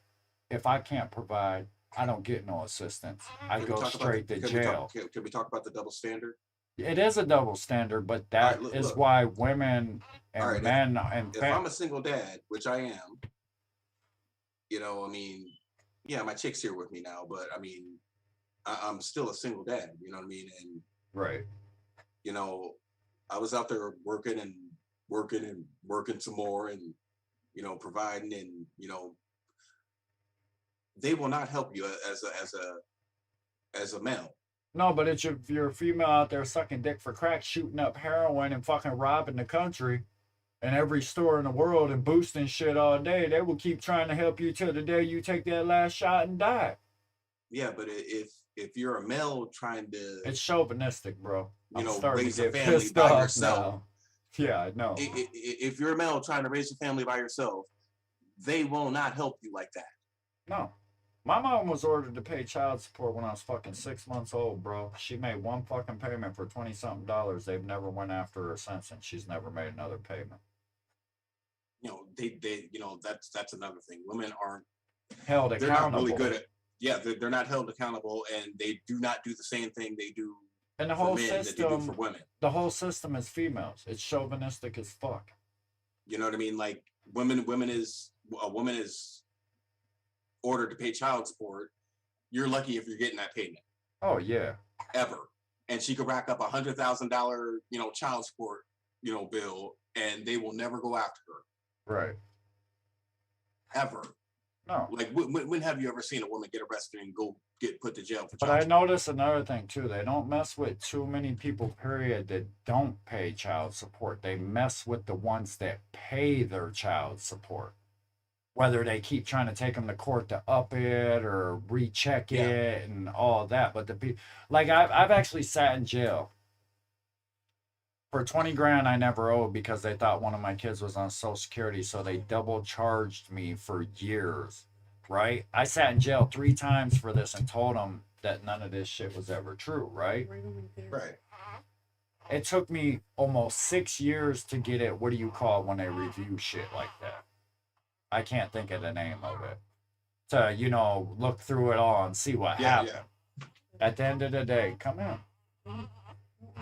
if I can't provide, I don't get no assistance. I go straight to jail. Can we talk about the double standard? It is a double standard, but that is why women and men and if I'm a single dad, which I am, I mean, yeah, my chick's here with me now, but I mean, I'm still a single dad, you know what I mean? And right, I was out there working and working some more and providing, and they will not help you as a male. no, but if you're a female out there sucking dick for crack, shooting up heroin and fucking robbing the country and every store in the world and boosting shit all day, they will keep trying to help you till the day you take that last shot and die. Yeah, but if you're a male trying to, it's chauvinistic, bro. Raise a family by yourself. Now. Yeah, I know. If you're a male trying to raise a family by yourself, they will not help you like that. No. My mom was ordered to pay child support when I was fucking 6 months old, bro. She made one fucking payment for $20-something. They've never went after her since, and she's never made another payment. That's another thing. Women aren't held accountable. They're not really good at. They're not held accountable, and they do not do the same thing they do. And the whole system, that they do for women. The whole system is females. It's chauvinistic as fuck. You know what I mean? Like a woman is ordered to pay child support. You're lucky if you're getting that payment. Oh yeah. Ever. And she could rack up $100,000, child support, bill, and they will never go after her. Right. Ever. No. Like when have you ever seen a woman get arrested and go get put to jail for child support? But I noticed another thing too. They don't mess with too many people, period, that don't pay child support. They mess with the ones that pay their child support. Whether they keep trying to take them to court to up it or recheck it and all that. But I've actually sat in jail for 20 grand I never owed because they thought one of my kids was on Social Security, so they double charged me for years, right? I sat in jail 3 times for this and told them that none of this shit was ever true, right? Right. It took me almost 6 years to get it. What do you call it when they review shit like that? I can't think of the name of it. To, look through it all and see what happened. Yeah. At the end of the day, come in.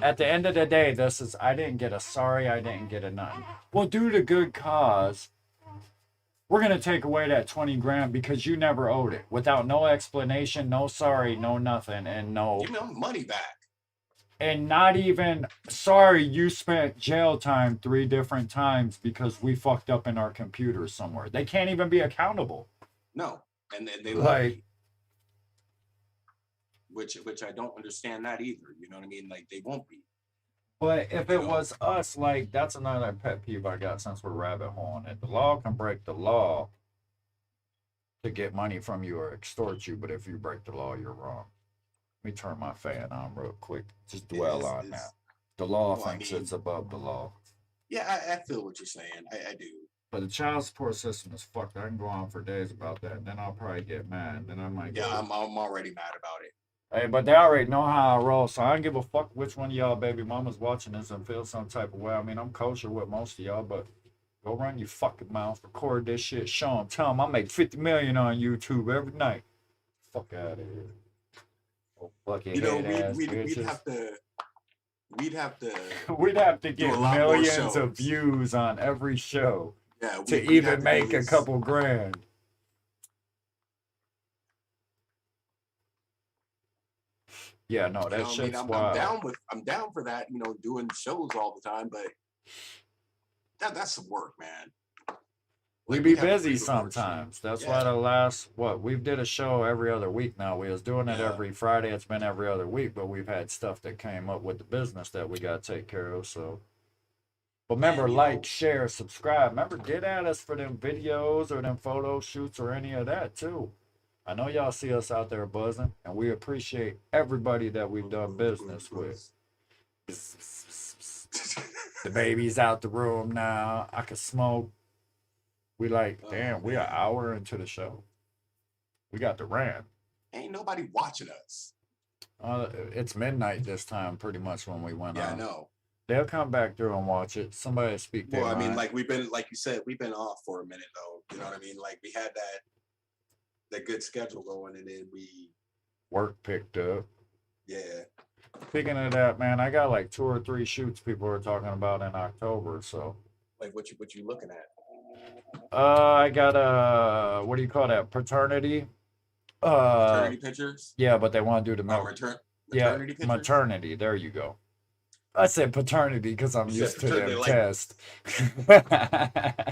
At the end of the day, I didn't get a sorry, I didn't get a nothing. Well, due to good cause, we're going to take away that 20 grand because you never owed it. Without no explanation, no sorry, no nothing, and no... Give me money back. And not even, sorry, you spent jail time 3 different times because we fucked up in our computer somewhere. They can't even be accountable. No. And they which I don't understand that either. You know what I mean? Like, they won't be. But if it was us, like, that's another pet peeve I got since we're rabbit holing it. The law can break the law to get money from you or extort you, but if you break the law, you're wrong. Let me turn my fan on real quick. Just dwell on that. The law thinks it's above the law. Yeah, I feel what you're saying. I do. But the child support system is fucked. I can go on for days about that. Then I'll probably get mad. Then I might. Yeah, I'm already mad about it. Hey, but they already know how I roll, so I don't give a fuck which one of y'all baby mamas watching this and feel some type of way. I mean, I'm kosher with most of y'all, but go run your fucking mouth, record this shit, show them, tell them I make 50 million on YouTube every night. Fuck out of here. Oh, fucking we'd have to we'd have to get millions of views on every show to even make a couple grand. Yeah, no, You that know what I mean? shit's I'm wild. I'm down for that, you know, doing shows all the time, but that's some work, man. We Like be we have a busy pre-record shoot. sometimes. That's why Yeah. the last what we've did a show every other week now. We was doing it Yeah. every Friday. It's been every other week, but we've had stuff that came up with the business that we got to take care of. So, but remember, And you like, know, share, subscribe. Remember, get at us for them videos or them photo shoots or any of that too. I know y'all see us out there buzzing, and we appreciate everybody that we've done business with. The baby's out the room now. I can smoke. We like, oh damn, we an man. hour into the show. We got the rant. Ain't nobody watching us. It's midnight this time, pretty much when we went Yeah, I on. know. They'll come back through and watch it. Somebody speak their Well, I mean, mind. like we've been, like you said, we've been off for a minute though. You know what I mean? Like we had that good schedule going, and then we, Work picked up. yeah. Speaking of that, man, I got like 2 or 3 shoots people are talking about in October. So, Like what you looking at? I got a what do you call that? Paternity. Uh, Maternity pictures? yeah, but they want to do the milk. Return Yeah, maternity pictures? maternity. There you go. I said paternity because I'm You said used to paternity, them like- test.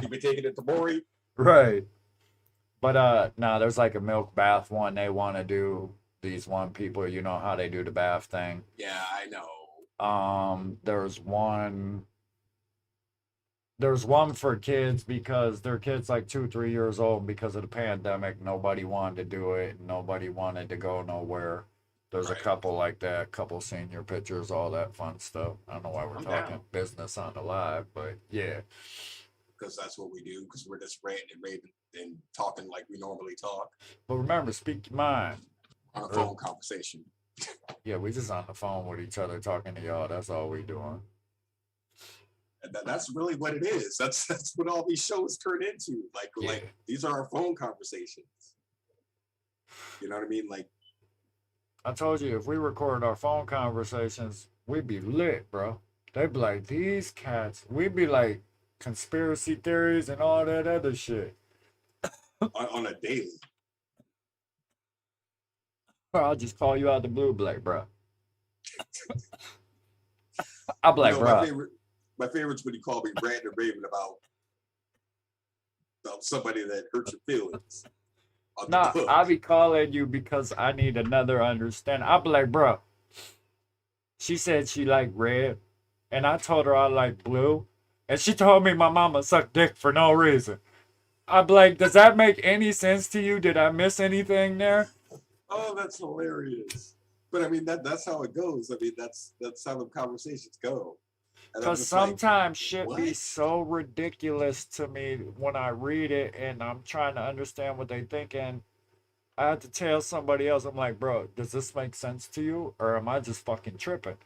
You be taking it to Maury? Right. But no, there's like a milk bath one they want to do. These one people, you know how they do the bath thing. Yeah, I know. There's one for kids because their kids like 2, 3 years old. And because of the pandemic, nobody wanted to do it. Nobody wanted to go nowhere. There's a Right. couple like that, couple senior pictures, all that fun stuff. I don't know why we're I'm talking down. business on the live, but yeah. Because that's what we do, because we're just ranting and raving and talking like we normally talk But remember, speak your mind. on a phone conversation. Yeah, we just on the phone with each other talking to y'all. That's all we doing. And that's really what it is. That's what all these shows turn into. Like Yeah. these are our phone conversations. You know what I mean? Like, I told you, if we recorded our phone conversations, we'd be lit, bro. They'd be like, these cats. We'd be like conspiracy theories and all that other shit. on a daily. Or I'll just call you out the blue, black, bro. I'll be like, No, bro. my favorite's when you call me ranting and raving about somebody that hurt your feelings. on the Nah, book. I'll be calling you because I need another understanding. I'll be like, bro. She said she liked red, and I told her I like blue, and she told me my mama sucked dick for no reason. I'm like, does that make any sense to you? Did I miss anything there? Oh, that's hilarious. But I mean that's how it goes. I mean that's how the conversations go. And I'm Because just like, sometimes shit be what? so ridiculous to me when I read it and I'm trying to understand what they thinking. I have to tell somebody else, I'm like, bro, does this make sense to you? Or am I just fucking tripping?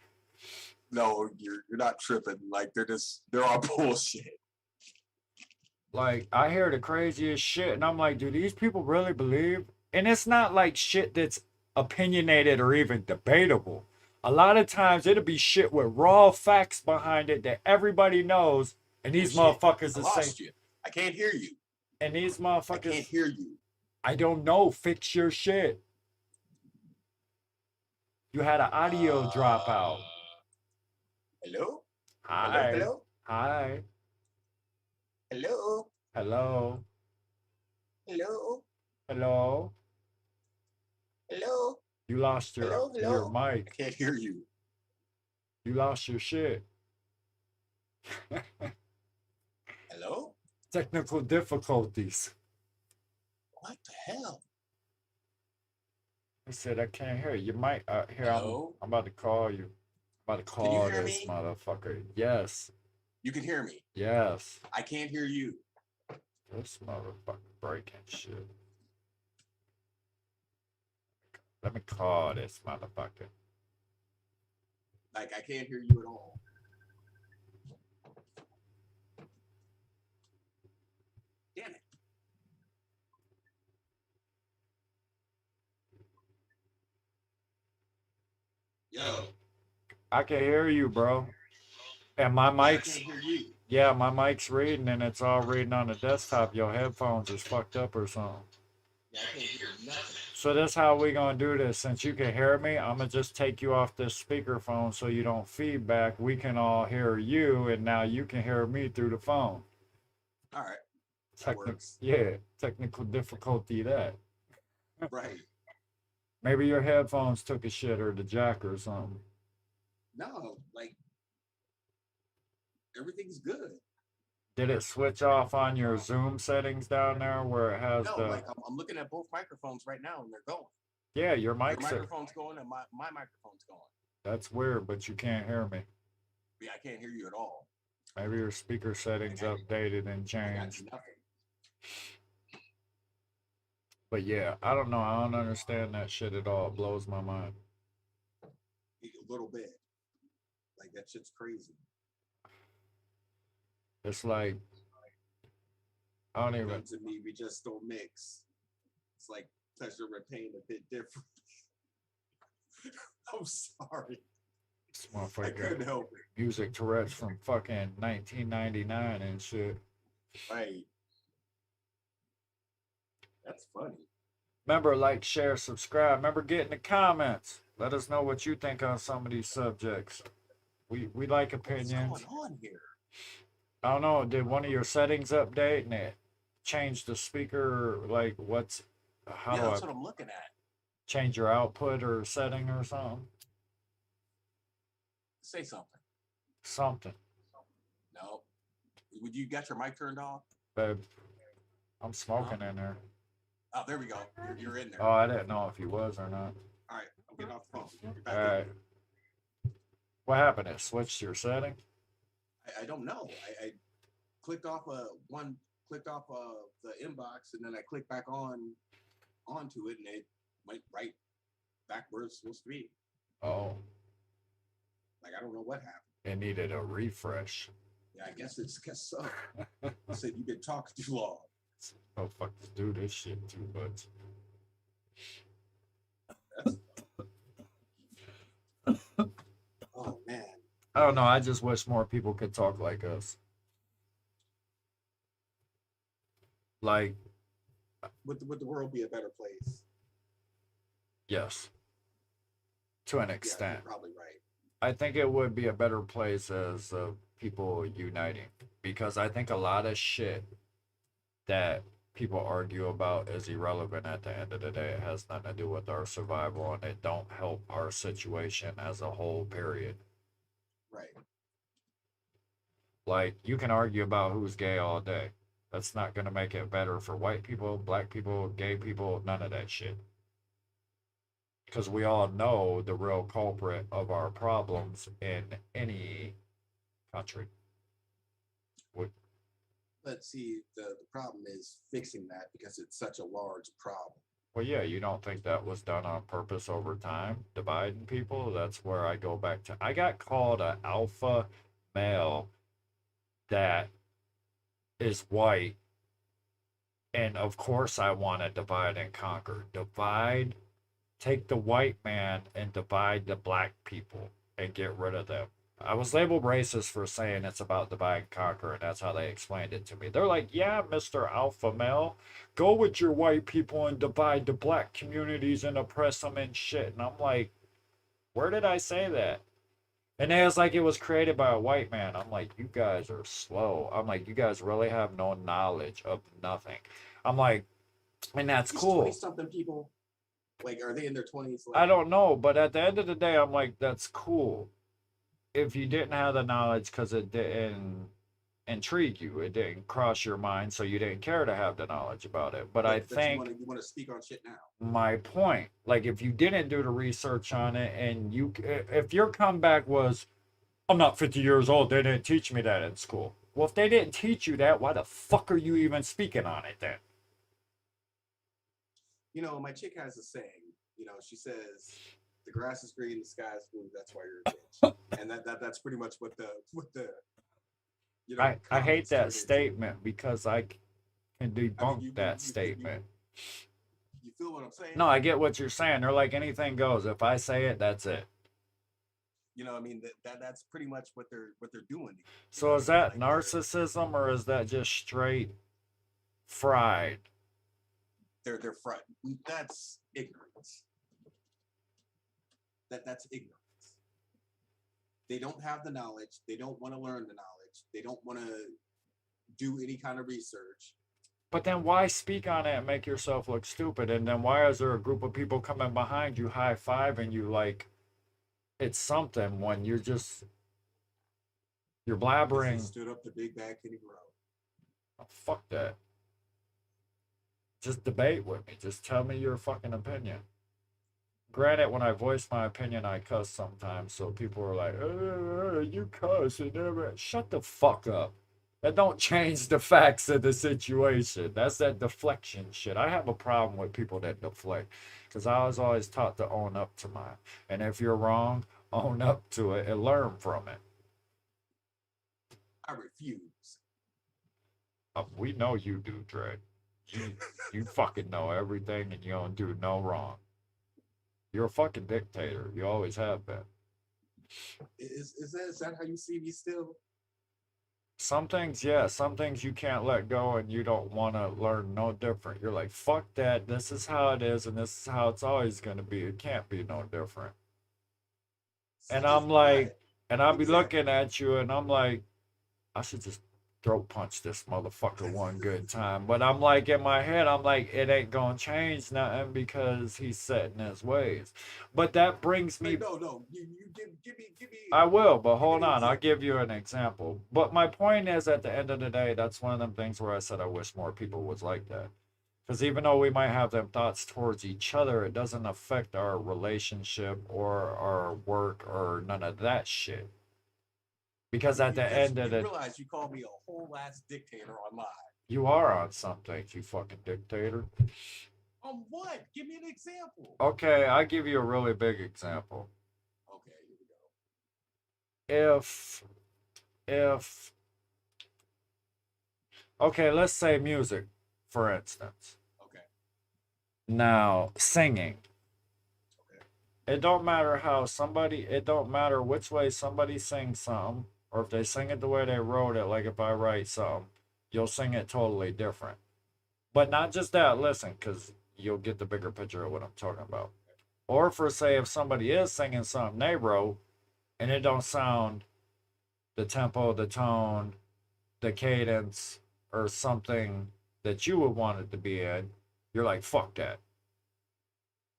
No, you're not tripping. Like they're all bullshit. Like, I hear the craziest shit and I'm like, do these people really believe? And it's not like shit that's opinionated or even debatable. A lot of times it'll be shit with raw facts behind it that everybody knows, and these Oh, shit. motherfuckers I are lost saying, you. I can't hear you. and these I motherfuckers, can't hear you. I don't know, fix your shit. You had an audio dropout. Hello? Hi. Hello? Hi. Hello? Hello. Hello? Hello. Hello? You lost your Hello? Hello? your I mic. can't hear you. You lost your shit. Hello? Technical difficulties. What the hell? I said I can't hear you. You might here Hello? I'm about to call you. I'm about to Can you call hear this me? motherfucker. Yes. You can hear me. Yes. I can't hear you. This motherfucker breaking shit. Let me call this motherfucker. Like I can't hear you at all. Damn it. Yo, I can hear you, bro. And my I mic's can't hear you. my mic's reading and it's all reading on the desktop. Your headphones is fucked up or something. Yeah, I can't hear nothing. So that's how we gonna do this. Since you can hear me, I'm gonna just take you off this speakerphone so you don't feedback. We can all hear you, and now you can hear me through the phone. All right, that works. Yeah, technical difficulty that. Right. Maybe your headphones took a shit or the jack or something. No, like everything's good. Did it switch off on your Zoom settings down there where it has No, the? like I'm looking at both microphones right now and they're going. Yeah, your Your mic's. microphone's going and my microphone's going. That's weird, but you can't hear me. Yeah, I can't hear you at all. Maybe your speaker settings updated and I got changed. nothing. But yeah, I don't know. I don't understand that shit at all. It blows my mind. A little bit. Like that shit's crazy. It's like I don't even. Guns and me, we just don't mix. It's like pleasure and pain a bit different. I'm sorry. This I motherfucker couldn't got help it. music Tourette's from fucking 1999 and shit. Right. That's funny. Remember, like, share, subscribe. Remember, get in the comments. Let us know what you think on some of these subjects. We like What's opinions. going on here? I don't know. Did one of your settings update and it changed the speaker? Like, what's how Yeah, do I that's what I'm looking at. change your output or setting or something? Say something. Something, No. Would you got your mic turned off? babe. I'm smoking in there. Oh, there we go. You're in there. Oh, I didn't know if he was or not. All right, I'm getting off the phone. You're back All right. What happened? It switched your setting? I don't know. I clicked off clicked off the inbox, and then I clicked back onto it, and it went right back where it's supposed to be. Oh, Like I don't know what happened. it needed a refresh. Yeah, I guess so. I said you've been talking too long. Oh, fuck, do this shit too much. Oh man. I don't know. I just wish more people could talk like us. Like, Would the world be a better place? yes, to an Yeah, extent. you're probably right. I think it would be a better place as people uniting because I think a lot of shit that people argue about is irrelevant at the end of the day. It has nothing to do with our survival and it don't help our situation as a whole, period. Right. Like, you can argue about who's gay all day. That's not going to make it better for white people, black people, gay people, none of that shit. Because we all know the real culprit of our problems in any country. But see, the problem is fixing that because it's such a large problem. Well, yeah, you don't think that was done on purpose over time, dividing people? That's where I go back to. I got called an alpha male that is white, and of course I want to divide and conquer. Divide, take the white man and divide the black people and get rid of them. I was labeled racist for saying it's about divide and conquer, and that's how they explained it to me. They're like, yeah, Mr. Alpha Male, go with your white people and divide the black communities and oppress them and shit. And I'm like, where did I say that? And it was like it was created by a white man. I'm like, you guys are slow. I'm like, you guys really have no knowledge of nothing. I'm like, and that's These cool. 20-something people, like, are they in their 20s? I don't know, but at the end of the day, I'm like, that's cool. If you didn't have the knowledge because it didn't intrigue you, it didn't cross your mind, so you didn't care to have the knowledge about it. But I think you want to speak on shit now. my point, like if you didn't do the research on it and if your comeback was, I'm not 50 years old, they didn't teach me that in school. Well, if they didn't teach you that, why the fuck are you even speaking on it then? You know, my chick has a saying. You know, she says, "The grass is green, the sky is blue. That's why you're a bitch." And that's pretty much what the you know. I hate that comments statement because I can debunk you- that you- statement. You feel what I'm saying? No, I get what you're saying. They're like anything goes. If I say it, that's it. You know, I mean that's pretty much what they're doing. So is that narcissism or is that just straight fried? they're front. That's ignorance. That's ignorance. They don't have the knowledge. They don't want to learn the knowledge. They don't want to do any kind of research. But then why speak on it and make yourself look stupid? And then why is there a group of people coming behind you, high fiving you like it's something when you're blabbering? Stood up to Big Bad Kitty Grow. Oh, fuck that. Just debate with me. Just tell me your fucking opinion. Granted, when I voice my opinion, I cuss sometimes, so people are like, you cuss and everything. Shut the fuck up. That don't change the facts of the situation. That's that deflection shit. I have a problem with people that deflect, because I was always taught to own up to mine. And if you're wrong, own up to it and learn from it. I refuse. We know you do, Dre. You fucking know everything and you don't do no wrong. You're a fucking dictator. You always have been. Is that how you see me still? Some things, yeah. Some things you can't let go and you don't want to learn no different. You're like, fuck that. This is how it is and this is how it's always going to be. It can't be no different. And I'm like, and I'll be looking at you and I'm like, I should just throat punch this motherfucker one good time. But I'm like, in my head, I'm like, it ain't gonna change nothing because he's set in his ways. But that brings me. No. You give me. I will, but hold on. I'll give you an example. But my point is, at the end of the day, that's one of them things where I said I wish more people was like that. Because even though we might have them thoughts towards each other, it doesn't affect our relationship or our work or none of that shit. Because at the end of it, realize you called me a whole ass dictator on live. You are on something, you fucking dictator. On what? Give me an example. Okay, I'll give you a really big example. Okay, here we go. Okay, let's say music, for instance. Okay. Now, singing. Okay. It don't matter which way somebody sings something, or if they sing it the way they wrote it, like if I write something, you'll sing it totally different. But not just that, listen, because you'll get the bigger picture of what I'm talking about. Or for say, if somebody is singing something they wrote, and it don't sound the tempo, the tone, the cadence, or something that you would want it to be in, you're like, fuck that.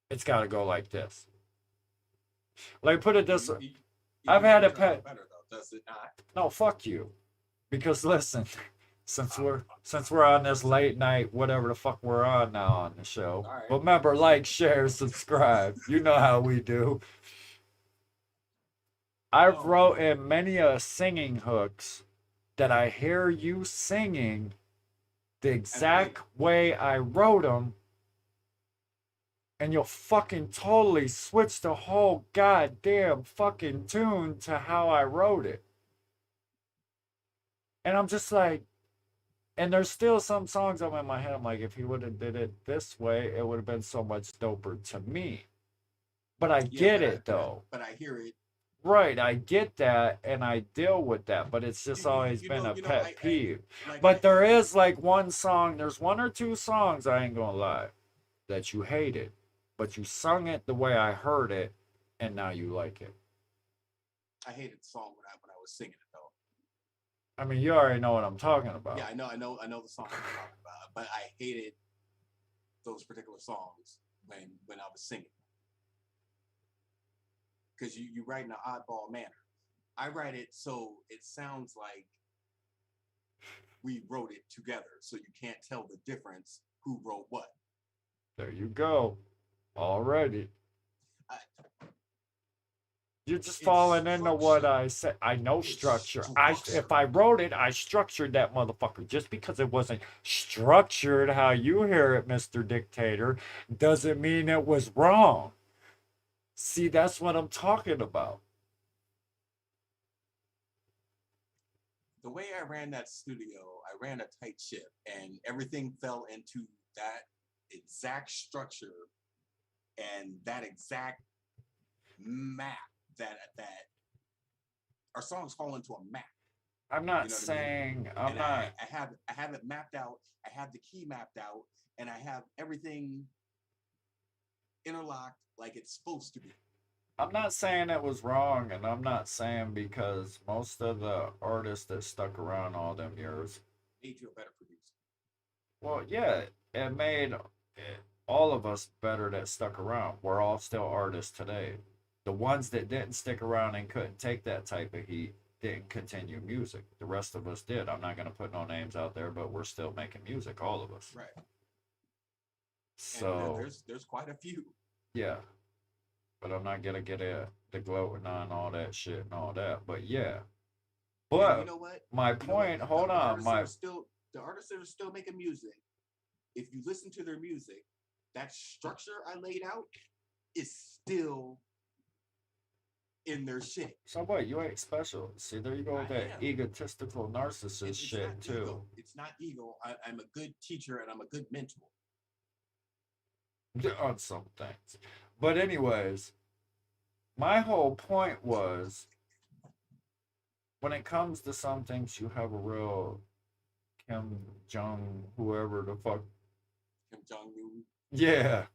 It's got to go like this. Like, put it this way. I've had a pet. Does it not? No, fuck you. Because listen, since we're on this late night, whatever the fuck we're on now on the show. Right. But remember, like, share, subscribe. You know how we do. I've wrote in many singing hooks that I hear you singing the exact way I wrote them, and you'll fucking totally switch the whole goddamn fucking tune to how I wrote it. And I'm just like, and there's still some songs I'm in my head, I'm like, if he would have did it this way, it would have been so much doper to me. But I get it, though. But I hear it. Right, I get that, and I deal with that, but it's just always been a pet peeve. But there is like one song, there's one or two songs, I ain't gonna lie, that you hated, but you sung it the way I heard it, and now you like it. I hated the song when I was singing it, though. I mean, you already know what I'm talking about. Yeah, I know the song I'm talking about, but I hated those particular songs when I was singing. Because you write in an oddball manner. I write it so it sounds like we wrote it together, so you can't tell the difference who wrote what. There you go. Already. You're just falling into what I said. I know structure. If I wrote it, I structured that motherfucker. Just because it wasn't structured how you hear it, Mr. Dictator, doesn't mean it was wrong. See, that's what I'm talking about. The way I ran that studio, I ran a tight ship, and everything fell into that exact structure and that exact map that our songs fall into a map. I'm not saying I'm not. I have it mapped out. I have the key mapped out, and I have everything interlocked like it's supposed to be. I'm not saying it was wrong, and I'm not saying because most of the artists that stuck around all them years, Made you a better producer. well, yeah, it made all of us better that stuck around. We're all still artists today. The ones that didn't stick around and couldn't take that type of heat didn't continue music. The rest of us did. I'm not going to put no names out there, but we're still making music, all of us. Right. So, and there's quite a few. yeah, but I'm not going to get the gloating on all that shit and all that. But yeah. But and you know what? my point, hold on, The artists that are still making music, if you listen to their music, that structure I laid out is still in their shit. So what? You ain't special. See, there you go with that am. egotistical narcissist shit too. Ego. It's not ego. I'm a good teacher and I'm a good mentor. On some things. But anyways, my whole point was when it comes to some things, you have a real Kim Jong, whoever the fuck, Kim Jong Un. yeah,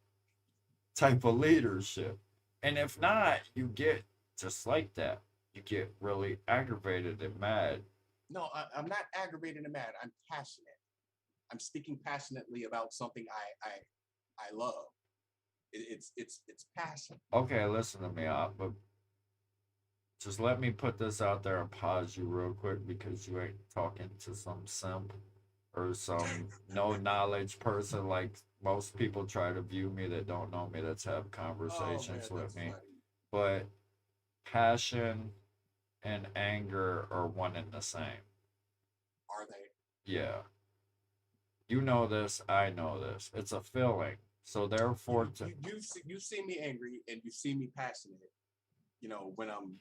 type of leadership. And if not, you get just like that. You get really aggravated and mad. No, I'm not aggravated and mad. I'm passionate. I'm speaking passionately about something I love. It's passion. Okay, listen to me, but just let me put this out there and pause you real quick because you ain't talking to some simp or some no knowledge person like most people try to view me that don't know me that's have conversations with me. Funny. But passion and anger are one and the same. Are they? Yeah. You know this, I know this. It's a feeling. So therefore You see me angry and you see me passionate, you know, when I'm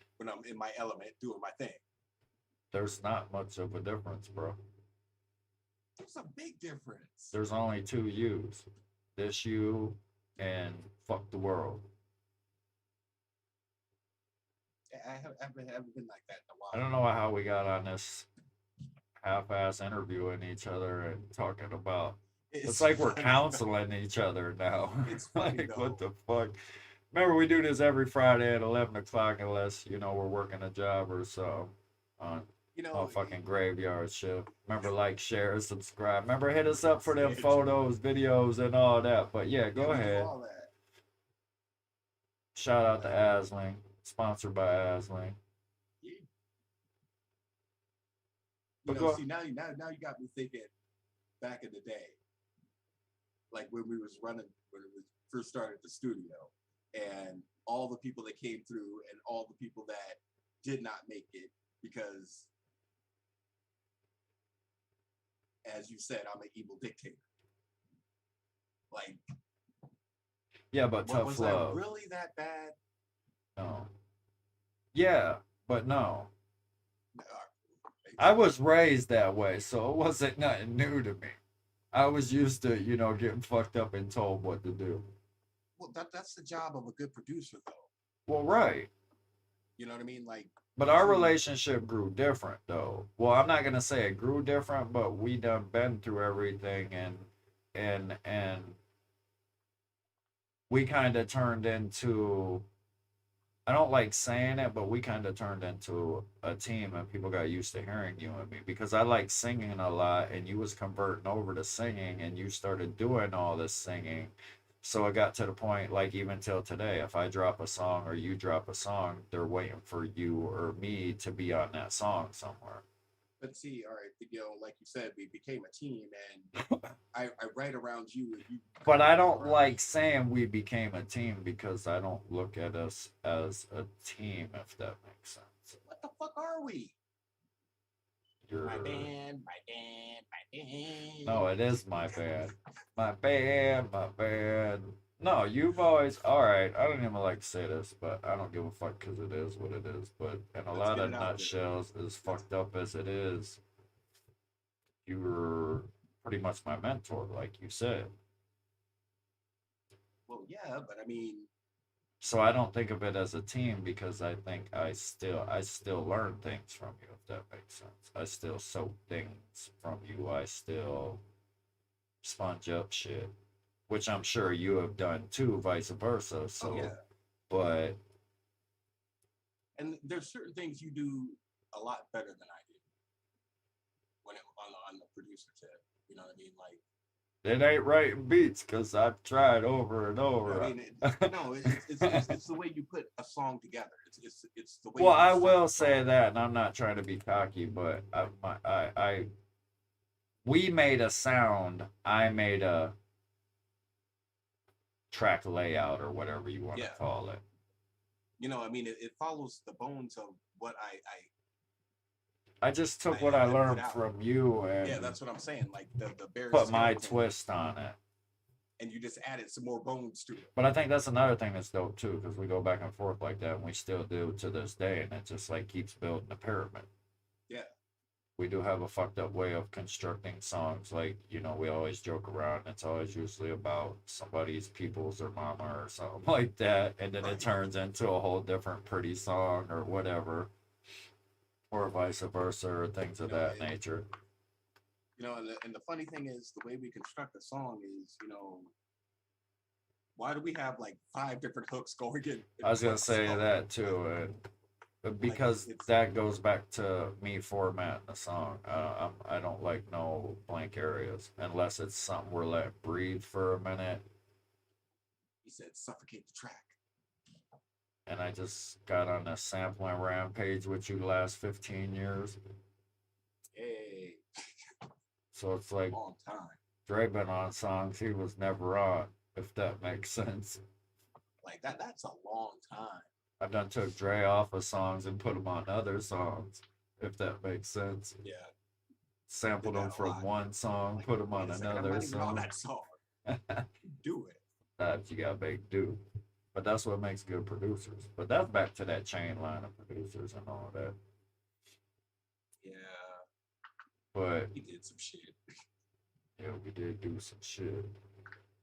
in my element doing my thing. there's not much of a difference, bro. There's a big difference. There's only two yous. This you and fuck the world. I haven't been like that in a while. I don't know how we got on this half-ass interviewing each other and talking about. It's like we're counseling each other now. It's funny, like though. what the fuck? Remember, we do this every Friday at 11 o'clock, unless you know we're working a job or so on You know, fucking GraveYard shit. Remember, like, share, subscribe. Remember, hit us up for them photos, videos, and all that. But yeah, go we do ahead. all that. Shout out to Asling, sponsored by Asling. Yeah. But You know, go- see now you got me thinking back in the day, like when we first started the studio, and all the people that came through and all the people that did not make it because, as you said, I'm an evil dictator. Like, Yeah, but tough was love. I really that bad? No. Yeah, but no. Uh, I was raised that way, so it wasn't nothing new to me. I was used to, getting fucked up and told what to do. Well, that's the job of a good producer, though. Well, right. You know what I mean? Like, But our relationship grew different, though. Well, I'm not gonna say it grew different, but we done been through everything, and we kind of turned into. I don't like saying it, but we kind of turned into a team, and people got used to hearing you and me because I like singing a lot, and you was converting over to singing, and you started doing all this singing. So it got to the point, like even till today, if I drop a song or you drop a song, they're waiting for you or me to be on that song somewhere. but see, all right, like you said, we became a team, and I write around you, and you. But I don't like saying we became a team because I don't look at us as a team, if that makes sense. What the fuck are we? You're... My band, my band, my band. No, it is my band. My band, my band. No, you've always. Alright, I don't even like to say this, but I don't give a fuck because it is what it is. But in a lot of nutshells, as fucked up as it is, you were pretty much my mentor, like you said. Well, yeah, but I mean. So I don't think of it as a team because I think I still learn things from you, if that makes sense. I still soak things from you. I still sponge up shit, which I'm sure you have done too, vice versa. Oh So, yeah. but And there's certain things you do a lot better than I do when on the producer tip. You know what I mean? Like, it ain't writing beats because I've tried over and I over. mean, no, it's the way you put a song together. It's the way Well, you I construct will a say song. that, and I'm not trying to be cocky, but we made a sound. I made a track layout or whatever you want to Yeah, call it. you know, I mean, it follows the bones of what I just took what I I put learned out. from you Yeah, and that's what I'm saying. Like the bare put my skeleton, twist on it. and you just added some more bones to it. But I think that's another thing that's dope too, because we go back and forth like that, and we still do to this day, and it just like keeps building the pyramid. Yeah, We do have a fucked up way of constructing songs. Like, we always joke around. It's always usually about somebody's people's or mama or something like that. And then it right. turns into a whole different pretty song or whatever, or vice versa, or things You of know, that nature. and the funny thing is, the way we construct a song is, why do we have like 5 different hooks going in I was going one to say song? that too. And Like because it's that goes back to me formatting the song. I don't like no blank areas unless it's something we're letting breathe for a minute. he said suffocate the track. And I just got on a sampling rampage with you the last 15 years. Hey, So it's like long time. Dre been on songs he was never on, if that makes sense. Like that's a long time. I done took Dre off of songs and put him on other songs, if that makes sense. Yeah, did Sampled that him a from lot. one song, Like, put him wait on a second, I'm another not even on song. that song. Do it. That you gotta make do. But that's what makes good producers. But that's back to that chain line of producers and all that. Yeah, But he did some shit. yeah, we did do some shit.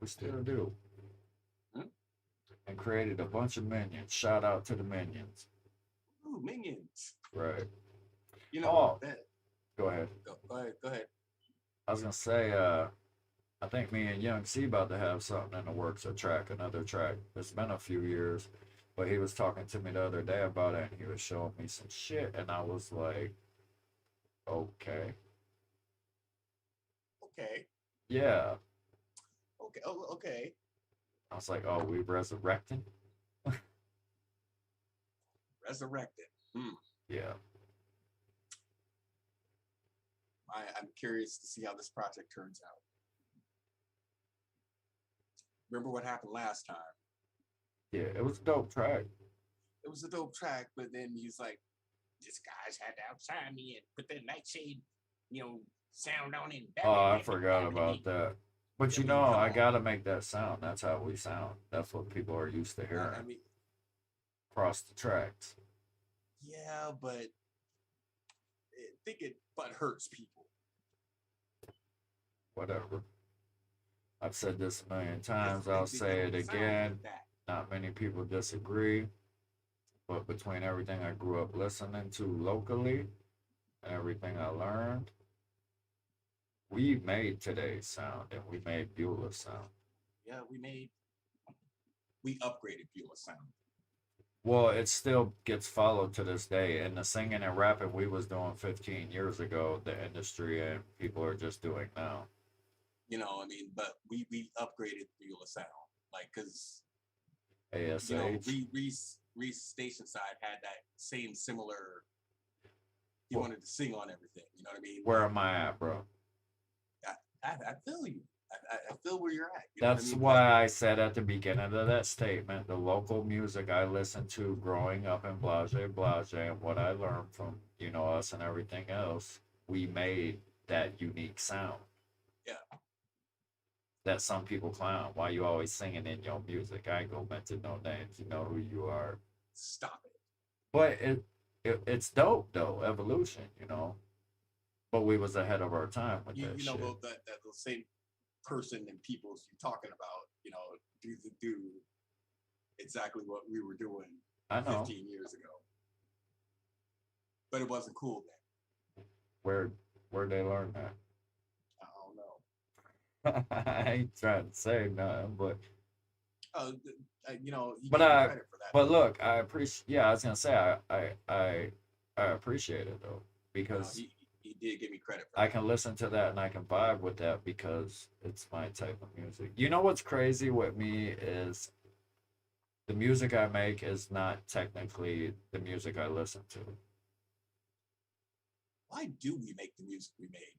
We still do. Hmm? And created a bunch of minions. Shout out to the minions. Ooh, minions. Right. You know Oh, that. go ahead. Go ahead. Go ahead. I was gonna say, I think me and Young C about to have something in the works, another track. It's been a few years, but he was talking to me the other day about it, and he was showing me some shit, and I was like, okay, Okay. yeah. Okay. Oh, okay. I was like, oh, we resurrecting? Resurrected. Hmm. Yeah. I'm curious to see how this project turns out. Remember what happened last time? Yeah, it was a dope track. It was a dope track, but then he's like, "This guy's had to outside me and put the nightshade, sound on it." Oh, I forgot about that. But I mean, come I on. gotta make that sound. That's how we sound. That's what people are used to hearing I mean, across the tracks. yeah, but I think it but hurts people. Whatever. I've said this a million Because times. I'll they say it don't sound again. like that. Not many people disagree. But between everything I grew up listening to locally and everything I learned, we made today's sound and we made Beulah's sound. Yeah, we upgraded Beulah sound. Well, it still gets followed to this day. And the singing and rapping we was doing 15 years ago, the industry and people are just doing now. I mean, but we upgraded Beulah sound, like because ASH. Reese Station Side had that same similar. He Well, wanted to sing on everything. You know what I mean? where Like, am I at, bro? I feel you. I feel where you're at. You know what I That's mean? why But I said at the beginning of that statement, the local music I listened to growing up in Blase Blase and what I learned from, us and everything else, we made that unique sound yeah, that some people clown. Why you always singing in your music? I ain't gonna mention no names. You know who you are. stop it. But it's dope though, evolution. But we was ahead of our time with You that you know shit. that the same person and peoples you're talking about. Do exactly what we were doing I know 15 years ago. But it wasn't cool then. where they learned that. I don't know. I ain't trying to say nothing, but Oh, you know, he but gave me I credit for that but though. look, I appreciate. Yeah, I was gonna say I appreciate it though You know, because he did give me credit for I that. can listen to that and I can vibe with that because it's my type of music. You know what's crazy with me is the music I make is not technically the music I listen to. Why do we make the music we make?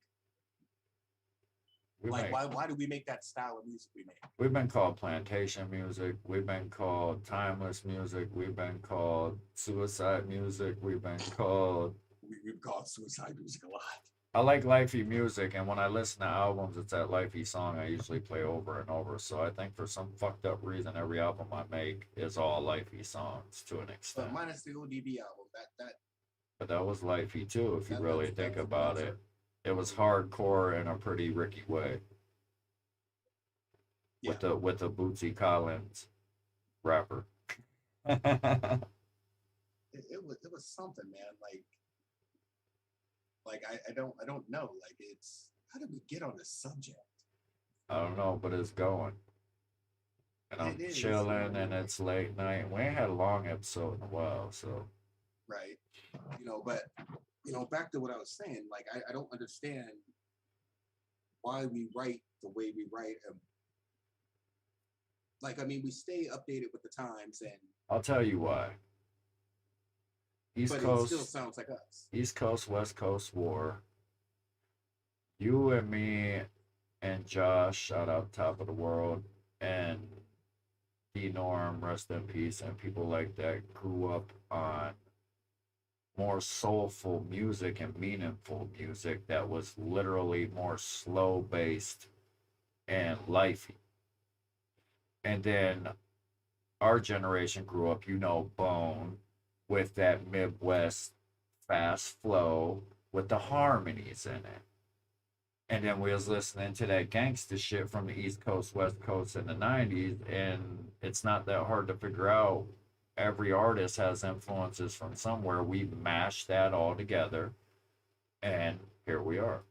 We Like, make why do we make that style of music we make? we've been called plantation music, we've been called timeless music, we've been called suicide music, we've been called We've called suicide music a lot. I like lifey music, and when I listen to albums, it's that lifey song I usually play over and over. So I think for some fucked up reason, every album I make is all lifey songs to an But extent. minus the ODB album, But that was lifey too, if you really think about that's a it. It was hardcore in a pretty Ricky way, yeah. with the Bootsy Collins rapper. I It was something, man. Like I don't know. Like it's how did we get on this subject? don't know, but it's going. And It I'm is, you chilling, know, and it's late night. We ain't had a long episode in a while, so right? You know, but you know, back to what I was saying. Like I don't understand why we write the way we write. Like I mean, we stay updated with the times, and I'll tell you why. East but it still Coast, sounds like us. East Coast, West Coast war. You and me and Josh, shout out top of the world, and D Norm, rest in peace, and people like that grew up on more soulful music and meaningful music that was literally more slow based and lifey. And then our generation grew up, bone with that Midwest fast flow with the harmonies in it. And then we was listening to that gangster shit from the East Coast, West Coast in the 90s, and it's not that hard to figure out. Every artist has influences from somewhere. We mashed that all together, and here we are.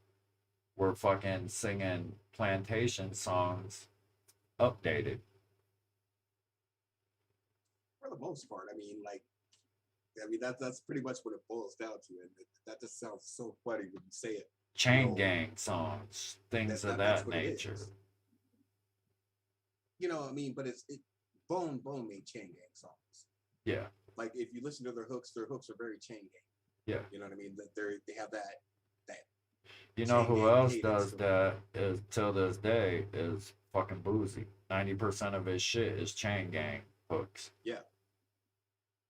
We're fucking singing plantation songs updated. For the most part. I mean that's pretty much what it boils down to, and that just sounds so funny when you say it. You Chain know gang songs, things of that's that what it nature. is. You know, I mean, but Bone made chain gang songs. Yeah, Like if you listen to their hooks are very chain gang. yeah. You know what I mean? That they have that You know chain who gang else cadence does to them. that is till this day is fucking Boozy. 90% of his shit is chain gang hooks. Yeah,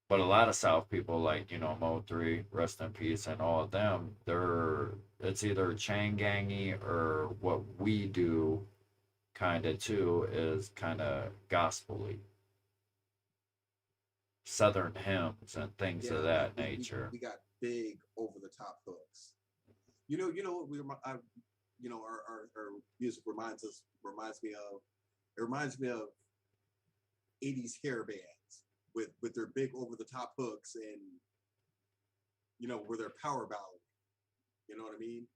But a lot of South people like, Mo3, rest in peace, and all of them, it's either chain gangy or what we do kinda too is kinda gospely. Southern hymns and things of yeah. Like that nature. we got big over the top hooks. You know what you know our music reminds me of. It reminds me of 80s hair bands with their big over the top hooks and you know where their power ballad. You know what I mean?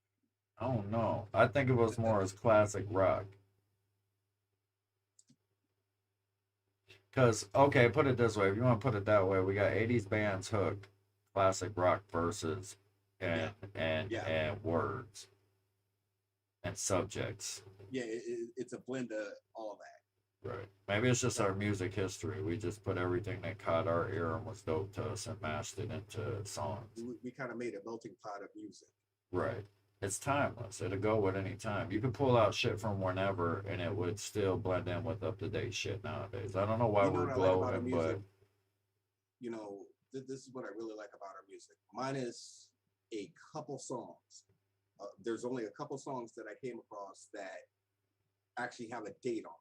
I don't know. I think it was That more as classic rock. Because, okay, put it this way. If you want to put it that way, we got 80s bands hooked, classic rock verses, yeah, yeah, and words and subjects. yeah. It's a blend of all of that. Right. Maybe it's just Like our music history. We just put everything that caught our ear and was dope to us and mashed it into songs. we kind of made a melting pot of music. Right. It's timeless. It'll go with any time. You could pull out shit from whenever and it would still blend in with up to date shit nowadays. I don't know why You know we're what I like about our gloating, music? but You know, this is what I really like about our music. Minus a couple songs. There's only a couple songs that I came across that actually have a date on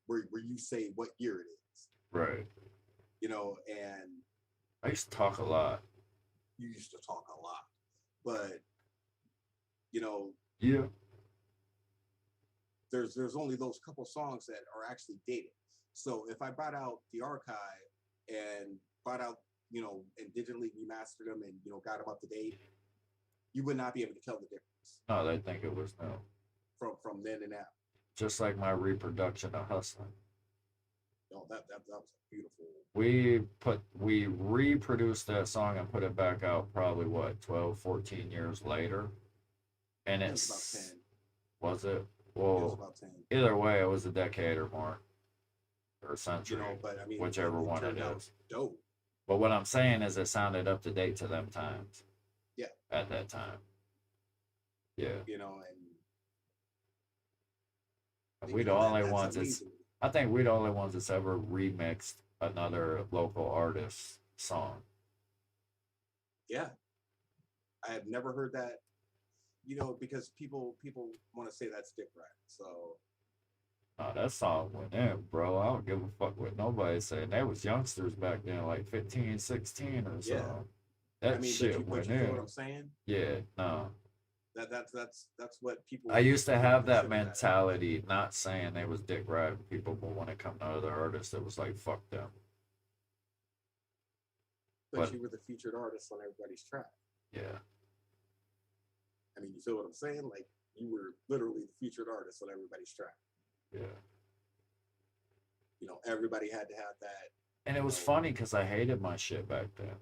where you say what year it is. right. You know, and I used to talk a lot. you used to talk a lot, but you know, Yeah. there's only those couple songs that are actually dated. So if I brought out the archive and brought out, you know, and digitally remastered them and you know got them up to date, you would not be able to tell the difference No, they think it was no. from then and now. just like my reproduction of hustling. No, that was a beautiful. We reproduced that song and put it back out probably what 12, 14 years later, and It was about it's 10. was it It was well about 10. either way it was a decade or more or a You century, know, but I mean, whichever it one it turned out is. dope. But what I'm saying is it sounded up to date to them times Yeah, at that time. Yeah, you know, and and we you the know only that's ones that's amazing. I think we the only ones that's ever remixed another local artist's song. Yeah, I have never heard that. You know, because people want to say that's dick rap. So Nah, that song went in, bro. I don't give a fuck what nobody saying. They was youngsters back then, like 15, 16 or yeah, so. I That mean, shit but went you feel what in. I'm saying? Yeah, no. That's what I people used to would have that consider that as. mentality, not saying they was dick riding people, but when it come to other artists, it was like, fuck them. But But you were the featured artist on everybody's track. yeah, I mean, you feel what I'm saying? Like you were literally the featured artist on everybody's track. yeah. You know, everybody had to have that. And it You was know, funny because I hated my shit back then.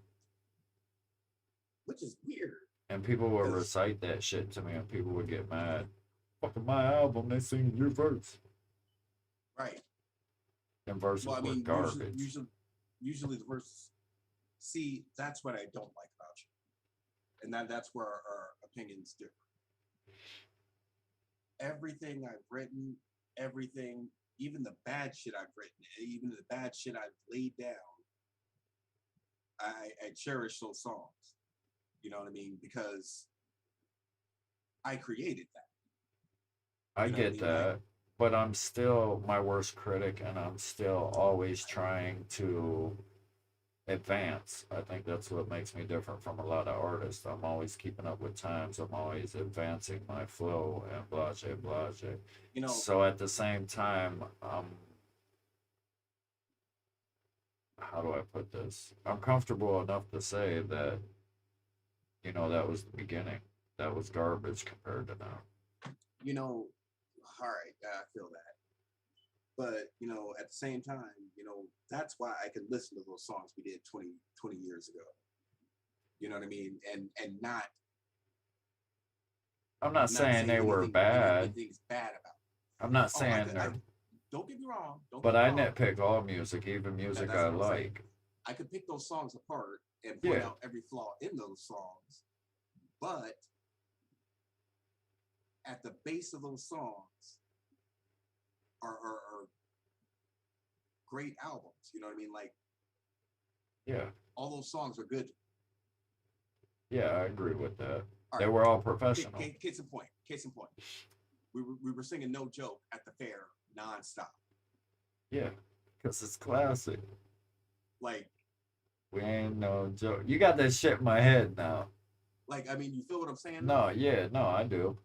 which is weird And people would because recite that shit to me and people would get mad. Fucking my album, they sing your verse. right. And verses Well, I were mean, garbage. usually the verses. See, that's what I don't like about you, and that's where our opinions differ. Everything I've written, everything, even the bad shit I've written, even the bad shit I've laid down, I cherish those songs. You know what I mean? Because I created that. I You know what I get mean? Like, that, but I'm still my worst critic and I'm still always trying to advance. I think that's what makes me different from a lot of artists. I'm always keeping up with times, I'm always advancing my flow and blase blase. you know, So at the same time, how do I put this? I'm comfortable enough to say that, that was the beginning. That was garbage compared to now. you know, all right, I feel that. But, you know, at the same time, you know, that's why I could listen to those songs we did 20 years ago. You know what I mean? And I'm not not saying say they were bad. anything's bad about I'm not it. Oh, saying I they're, don't get me wrong. Don't get but me I wrong. nitpick all music, even music That's I what I'm saying. like. I could pick those songs apart and point Yeah, out every flaw in those songs, but at the base of those songs are great albums. You know what I mean? Like yeah, all those songs are good. yeah, I agree with that. All They right. were all professional. Case in point. Case in point. We were singing No Joke at the fair nonstop. Yeah, because it's classic. Like, We ain't no joke. You got that shit in my head now. I mean, you feel what I'm saying No, though? yeah, no, I do.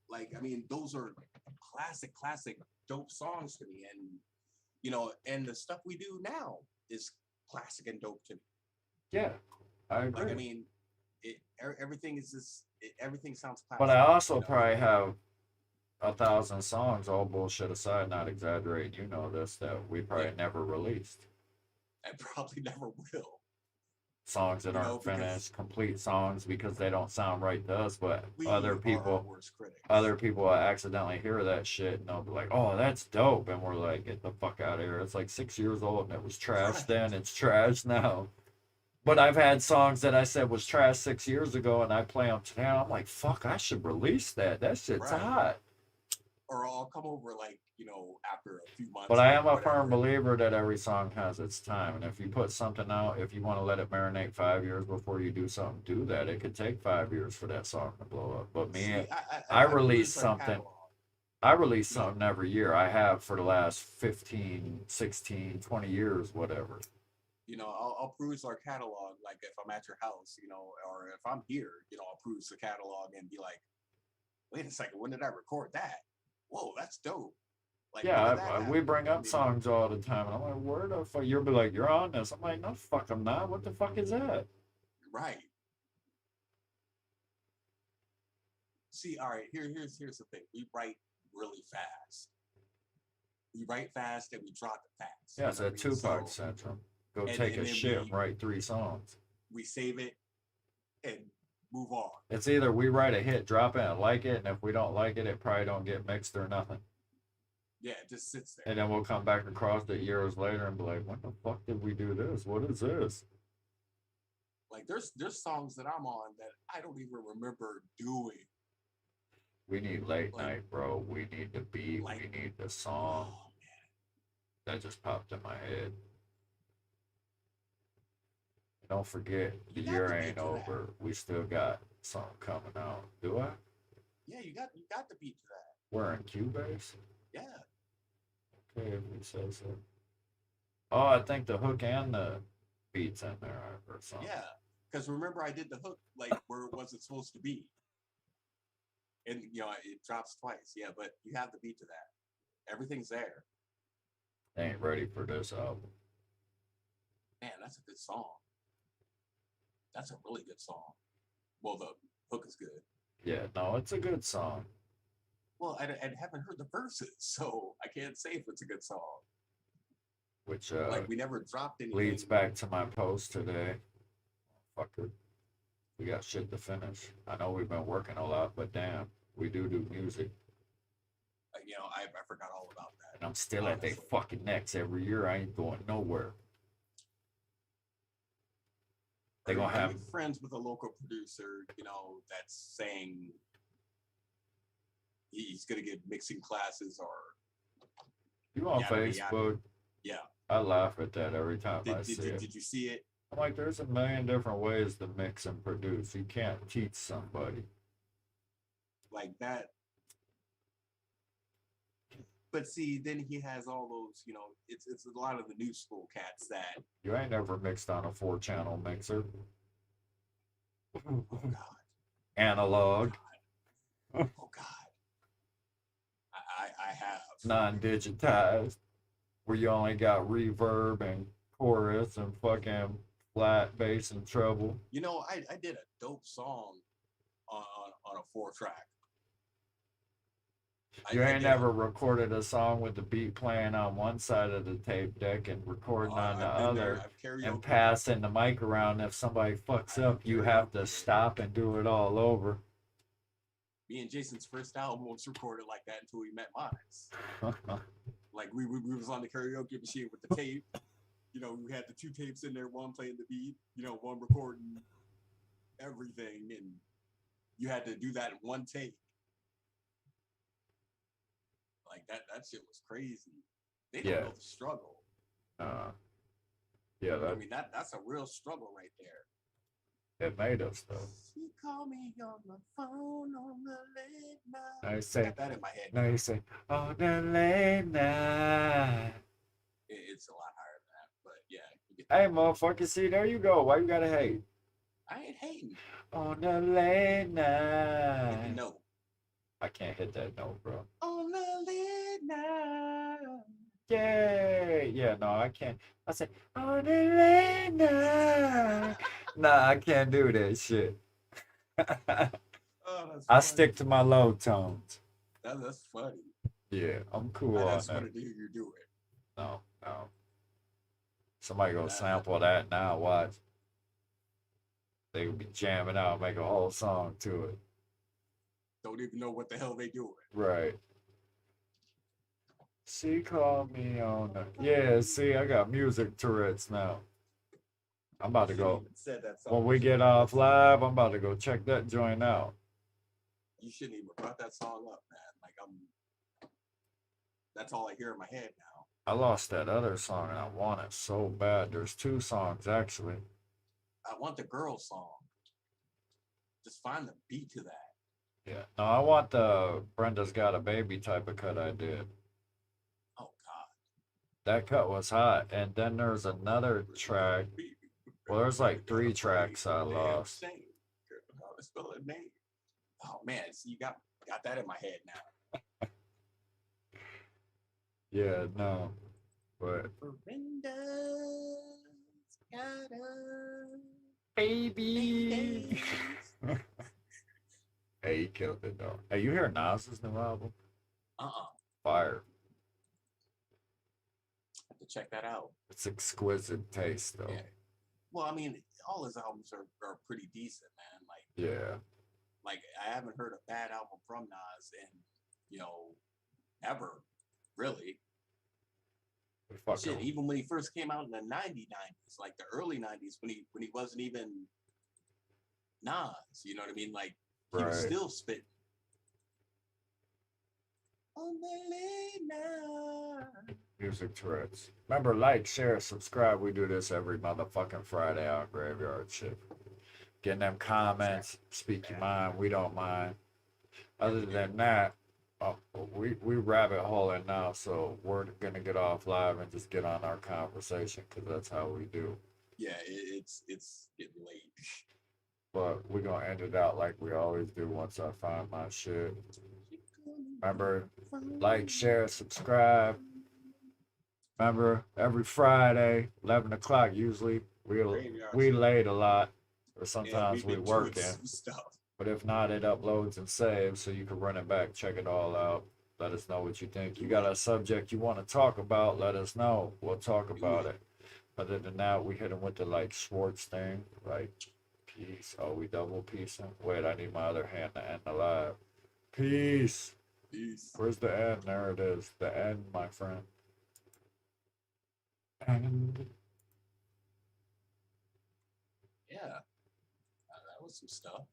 Like, I mean, those are classic, dope songs to me. And, you know, and the stuff we do now is classic and dope to me. Yeah, I Like, I agree. mean, everything is just, everything sounds But I classic, you also know? probably have 1,000 songs, all bullshit aside, not exaggerating. You know this, that we Yeah, probably never released. I probably never will, Songs that you know, aren't because finished, complete songs because they don't sound right to us, but we are our worst critics. other people will accidentally hear that shit and they'll be like, "Oh, that's dope," and we're like, "Get the fuck out of here!" It's like 6 years old and it was trash Right, then. It's trash now. But I've had songs that I said was trash 6 years ago, and I play them today. And I'm like, "Fuck, I should release that. That shit's right. hot." Or I'll come over like, you know, after a few But months I or am a firm whatever. believer that every song has its time, and if you put something out, if you want to let it marinate 5 years before you do something, do that. It could take 5 years for that song to blow up. But me, See, I I release peruse our something. catalog. I release You know, something every year. I have for the last 15, 16, 20 years, whatever. I'll peruse our catalog. Like if I'm at your house, you know, or if I'm here, you know, I'll peruse the catalog and be like, wait a second, when did I record that? Whoa, that's dope. Like, when did Yeah, that we happen? You bring know what I up mean? songs all the time, and I'm like, where the fuck? You'll be like, you're on this. I'm like, no, fuck, I'm not. What the fuck is that? Right. See, all right, here's the thing. We write really fast. We write fast and we drop it fast. Yeah, it's a Tupac syndrome. Go take a shit and write 3 songs. We save it and move on. It's either we write a hit, drop it, and like it, and if we don't like it, it probably don't get mixed or nothing. Yeah, it just sits there. And then we'll come back across it years later and be like, when the fuck did we do this? What is this? Like there's songs that I'm on that I don't even remember doing. We need late night, bro. We need the beat. We need the song. Oh, that just popped in my head. Don't forget, the year ain't over. We still got something coming out. Do I? Yeah, you got the beat to that. We're in Cubase? Yeah. Okay, if we say so. Oh, I think the hook and the beats in there or something. Yeah, because remember I did the hook like where it wasn't supposed to be. And you know, it drops twice. Yeah, but you have the beat to that. Everything's there. They ain't ready for this album. Man, that's a good song. That's a really good song. Well, the hook is good. Yeah, no, it's a good song. Well, I haven't heard the verses, so I can't say if it's a good song. Which like we never dropped anything. Leads back to my post today. Fucker. We got shit to finish. I know we've been working a lot, but damn, we do music. You know, I forgot all about that. And I'm still at their fucking necks every year. I ain't going nowhere. They're gonna have friends with a local producer, you know, that's saying he's gonna get mixing classes or you on Facebook? Yeah. I laugh at that every time I see it. Did you see it? I'm like, there's a million different ways to mix and produce. You can't teach somebody. Like that. But see, then he has all those, you know, it's a lot of the new school cats that... You ain't never mixed on a 4-channel mixer. Oh, God. Analog. Oh, God. Oh, God. I have. Non-digitized. Where you only got reverb and chorus and fucking flat bass and treble. You know, I did a dope song on a 4-track. You ain't never recorded a song with the beat playing on one side of the tape deck and recording on the other and passing the mic around. If somebody fucks up, you have to stop and do it all over. Me and Jason's first album was recorded like that until we met Monix. Like we was on the karaoke machine with the tape. You know, we had the 2 tapes in there, one playing the beat, you know, one recording everything, and you had to do that in one take. Like that shit was crazy. They don't know the struggle. Yeah, I mean that's a real struggle right there. It made us though. She called me on the phone on the late night. Now you say, I got that in my head. Now you say, on the late night. It's a lot higher than that, but yeah. Hey, motherfucker, see, there you go. Why you gotta hate? I ain't hating. On the late night. Hit the note. I can't hit that note, bro. On the late night. Yay! Yeah, no, I can't. I say, on the late night. Nah, I can't do that shit. I stick to my low tones. That's funny. Yeah, I'm cool on That's that. funny to hear you do it. No. Somebody go sample that now, watch. They would be jamming out, make a whole song to it. Don't even know what the hell they doing. Right. She called me on the... Yeah, see, I got music Tourette's now. I'm about to go... When we get off live, I'm about to go check that joint out. You shouldn't even brought that song up, man. Like, that's all I hear in my head now. I lost that other song and I want it so bad. There's 2 songs, actually. I want the girl song. Just find the beat to that. Yeah. No, I want the Brenda's Got a Baby type of cut I did. Oh, God. That cut was hot. And then there's another track. Well, there's like 3 tracks I lost. Spell her name. Oh, man. See, you got that in my head now. Yeah, no. But... Brenda's got a baby. Hey, he killed it though. Hey, you hear Nas's new album? Fire. Have to check that out. It's exquisite taste, though. Yeah. Well, I mean, all his albums are pretty decent, man. Like, Yeah. like I haven't heard a bad album from Nas in, ever, really. Shit, even when he first came out in the 90s, like the early 90s, when he wasn't even Nas, you know what I mean? Like, he was still spitting. On the late night. Music Tourette's. Remember, like, share, subscribe. We do this every motherfucking Friday on GraveYard shit. Getting them comments, speak your mind. We don't mind. Other than that, we rabbit holing now, so we're gonna get off live and just get on our conversation because that's how we do. Yeah, it's getting late. But we're gonna end it out like we always do once I find my shit. Remember, like, share, subscribe. Remember, every Friday, 11 o'clock usually. We late a lot, or sometimes we working. But if not, it uploads and saves, so you can run it back, check it all out. Let us know what you think. You got a subject you want to talk about, let us know. We'll talk about it. Other than that, we hit him with the, like, Schwartz thing. Like, peace. Oh, we double piecing? Wait, I need my other hand to end the live. Peace. Peace. Where's the end? There it is. The end, my friend. And yeah, that was some stuff.